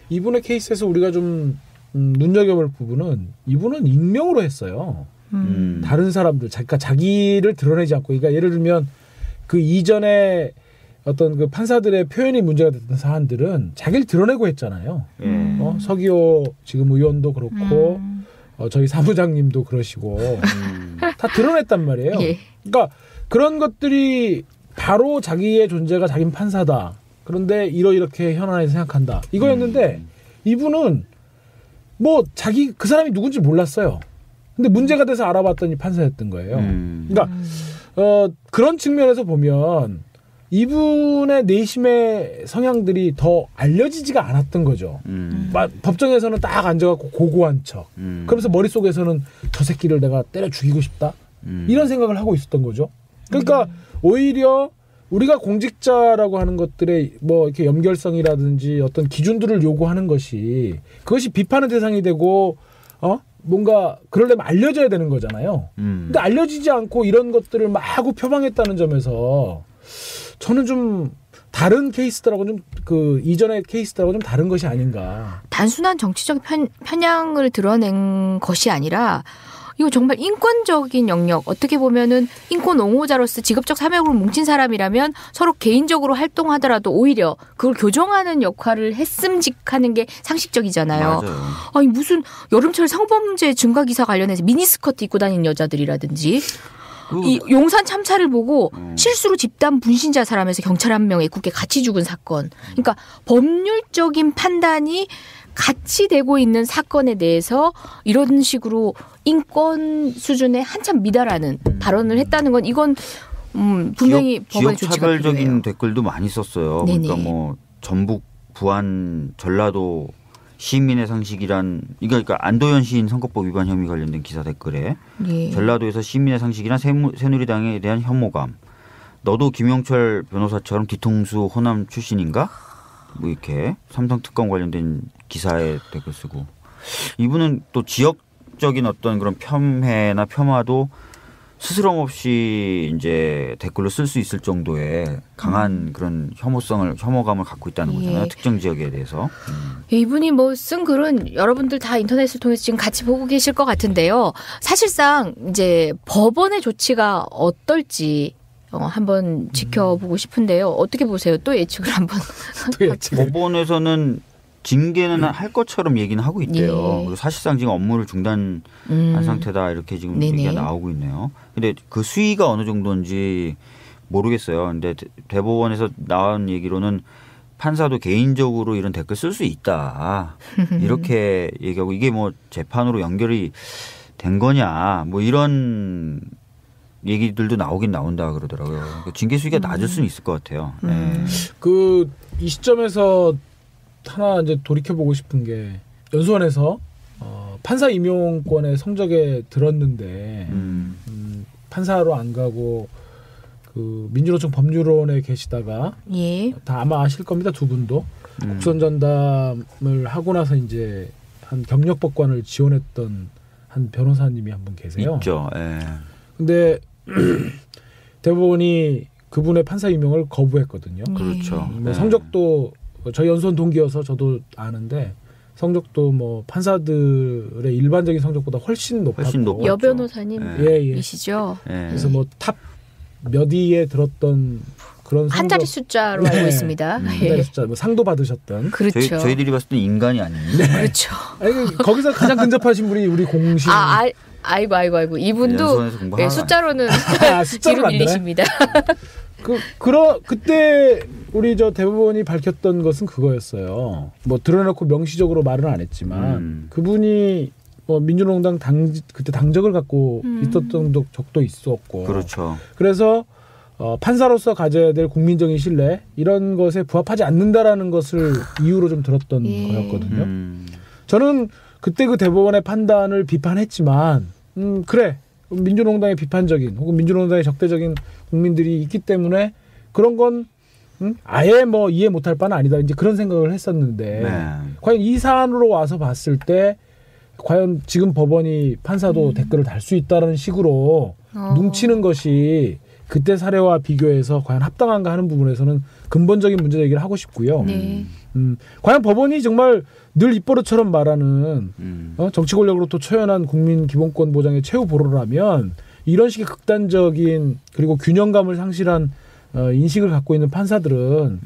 이분의 케이스에서 우리가 좀 눈여겨볼 부분은 이분은 익명으로 했어요. 다른 사람들 자기를 드러내지 않고 그러니까 예를 들면 이전에 어떤 판사들의 표현이 문제가 됐던 사안들은 자기를 드러내고 했잖아요. 서기호 지금 의원도 그렇고 저희 사무장님도 그러시고 다 드러냈단 말이에요. 그러니까 그런 것들이 바로 자기의 존재가 자기는 판사다. 그런데 이렇게 현안에서 생각한다. 이거였는데 이분은 그 사람이 누군지 몰랐어요. 근데 문제가 돼서 알아봤더니 판사였던 거예요. 그러니까 그런 측면에서 보면 이분의 내심의 성향들이 더 알려지지가 않았던 거죠. 법정에서는 딱 앉아갖고 고고한 척. 그러면서 머릿속에서는 저 새끼를 내가 때려 죽이고 싶다. 이런 생각을 하고 있었던 거죠. 그러니까 오히려 우리가 공직자라고 하는 것들의 뭐 이렇게 연결성이라든지 어떤 기준들을 요구하는 것이 그것이 비판의 대상이 되고 뭔가 그러려면 알려져야 되는 거잖아요. 근데 알려지지 않고 이런 것들을 마구 표방했다는 점에서 저는 좀 다른 케이스들하고 좀 그 이전의 케이스들하고 좀 다른 것이 아닌가. 단순한 정치적 편향을 드러낸 것이 아니라 이거 정말 인권적인 영역, 어떻게 보면은 인권 옹호자로서 직업적 사명으로 뭉친 사람이라면 서로 개인적으로 활동하더라도 오히려 그걸 교정하는 역할을 했음직하는 게 상식적이잖아요. 맞아요. 아니 무슨 여름철 성범죄 증가 기사 관련해서 미니스커트 입고 다니는 여자들이라든지 이 용산 참사를 보고 실수로 집단 분신 자살하면서 경찰 한 명 애꿎게 같이 죽은 사건. 그러니까 법률적인 판단이 같이 되고 있는 사건에 대해서 이런 식으로 인권 수준에 한참 미달하는 발언을 했다는 건 이건 분명히 법원의 조치가 필요해요. 지역차별적인 댓글도 많이 썼어요. 네네. 그러니까 뭐 전북, 부안, 전라도 시민의 상식이란 그러니까 안도현 시인 선거법 위반 혐의 관련된 기사 댓글에 예. 전라도에서 시민의 상식이란 새누리당에 대한 혐오감. 너도 김영철 변호사처럼 뒤통수 호남 출신인가? 뭐 이렇게 삼성 특검 관련된 기사에 댓글 쓰고 이분은 또 지역적인 어떤 그런 폄훼나 폄하도 스스럼 없이 이제 댓글로 쓸 수 있을 정도의 강한 그런 혐오감을 갖고 있다는 거잖아요. 예. 특정 지역에 대해서. 이분이 뭐 쓴 글은 여러분들 다 인터넷을 통해서 지금 같이 보고 계실 것 같은데요. 사실상 이제 법원의 조치가 어떨지 한번 지켜보고 싶은데요. 어떻게 보세요? 또 예측을 한번. 법원에서는 징계는 할 것처럼 얘기는 하고 있대요. 예. 그리고 사실상 지금 업무를 중단한 상태다 이렇게 지금 네네. 얘기가 나오고 있네요. 근데 그 수위가 어느 정도인지 모르겠어요. 근데 대법원에서 나온 얘기로는 판사도 개인적으로 이런 댓글 쓸 수 있다. 이렇게 얘기하고 이게 뭐 재판으로 연결이 된 거냐. 뭐 이런 얘기들도 나오긴 나온다 그러더라고요. 그러니까 징계 수위가 낮을 수는 있을 것 같아요. 네. 이 시점에서 하나 이제 돌이켜보고 싶은 게 연수원에서 판사 임용권의 성적에 들었는데 판사로 안 가고 그 민주노총 법률원에 계시다가 예. 다 아마 아실 겁니다. 두 분도 국선 전담을 하고 나서 이제 한 경력법관을 지원했던 한 변호사님이 한 분 계세요. 있죠. 예. 근데 대법원이 그분의 판사 임용을 거부했거든요. 그렇죠. 뭐 성적도 저희 연수원 동기여서 저도 아는데 성적도 뭐 판사들의 일반적인 성적보다 훨씬 높았고 여 변호사님이시죠. 예. 그래서 뭐 탑 몇 위에 들었던 그런 한 자리 숫자로 네. 알고 있습니다. 한 자리 숫자 뭐 상도 받으셨던. 그렇죠. 저희들이 봤을 때 인간이 아닙니다. 네. 그렇죠. 아니, 거기서 가장 근접하신 분이 우리 공신. 아이고 이분도 네, 숫자로는 뒤로 밀리십니다. 그때 우리 저 대법원이 밝혔던 것은 그거였어요. 뭐 드러내놓고 명시적으로 말은 안 했지만 그분이 뭐 민주노동당 그때 당적을 갖고 있었던 적도 있었고. 그렇죠. 그래서 판사로서 가져야 될 국민적인 신뢰 이런 것에 부합하지 않는다라는 것을 이유로 좀 들었던 거였거든요. 저는 그때 그 대법원의 판단을 비판했지만 그래 민주노동당의 비판적인 혹은 민주노동당의 적대적인 국민들이 있기 때문에 그런 건 아예 뭐 이해 못할 바는 아니다. 이제 그런 생각을 했었는데 과연 이 사안으로 와서 봤을 때 과연 지금 법원이 판사도 댓글을 달 수 있다는 식으로 뭉치는 것이 그때 사례와 비교해서 과연 합당한가 하는 부분에서는 근본적인 문제 제기를 하고 싶고요. 네. 과연 법원이 정말 늘 입버릇처럼 말하는 정치 권력으로 또 초연한 국민 기본권 보장의 최후 보루라면 이런 식의 극단적인 그리고 균형감을 상실한 인식을 갖고 있는 판사들은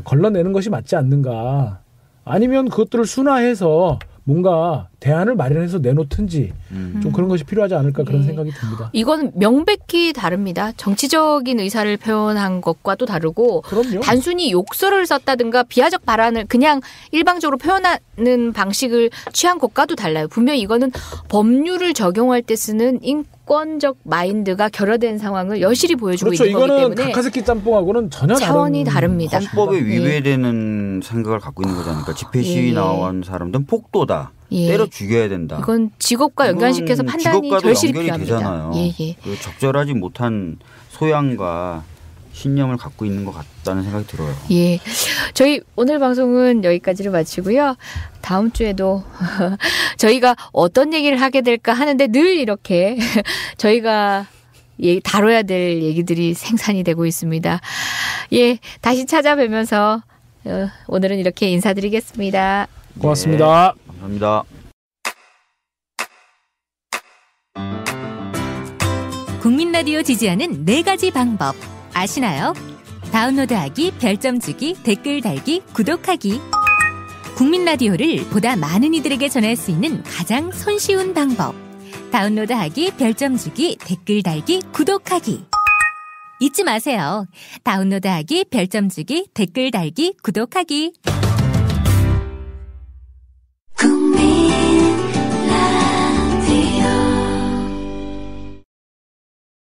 걸러내는 것이 맞지 않는가. 아니면 그것들을 순화해서 뭔가 대안을 마련해서 내놓든지 좀 그런 것이 필요하지 않을까 그런 생각이 듭니다. 이건 명백히 다릅니다. 정치적인 의사를 표현한 것과 또 다르고 그럼요. 단순히 욕설을 썼다든가 비하적 발언을 그냥 일방적으로 표현하는 방식을 취한 것과도 달라요. 분명히 이거는 법률을 적용할 때 쓰는 인권적 마인드가 결여된 상황을 여실히 보여주고 그렇죠. 있는 거기 때문에 이거는 카카스키 짬뽕하고는 전혀 차원이 다릅니다. 헌법에 위배되는 생각을 갖고 있는 거잖아요. 그러니까 집회 시위 나온 사람들은 폭도다. 때려 죽여야 된다. 이건 직업과 연관시켜서 판단이 절실히 필요합니다. 되잖아요. 그 적절하지 못한 소양과 신념을 갖고 있는 것 같다는 생각이 들어요. 예. 저희 오늘 방송은 여기까지로 마치고요. 다음 주에도 저희가 어떤 얘기를 하게 될까 하는데 늘 이렇게 저희가 다뤄야 될 얘기들이 생산이 되고 있습니다. 예. 다시 찾아뵈면서 오늘은 이렇게 인사드리겠습니다. 고맙습니다. 네, 감사합니다. 국민 라디오 지지하는 4가지 방법 아시나요? 다운로드하기, 별점 주기, 댓글 달기, 구독하기. 국민 라디오를 보다 많은 이들에게 전할 수 있는 가장 손쉬운 방법. 다운로드하기, 별점 주기, 댓글 달기, 구독하기. 잊지 마세요. 다운로드하기, 별점 주기, 댓글 달기, 구독하기.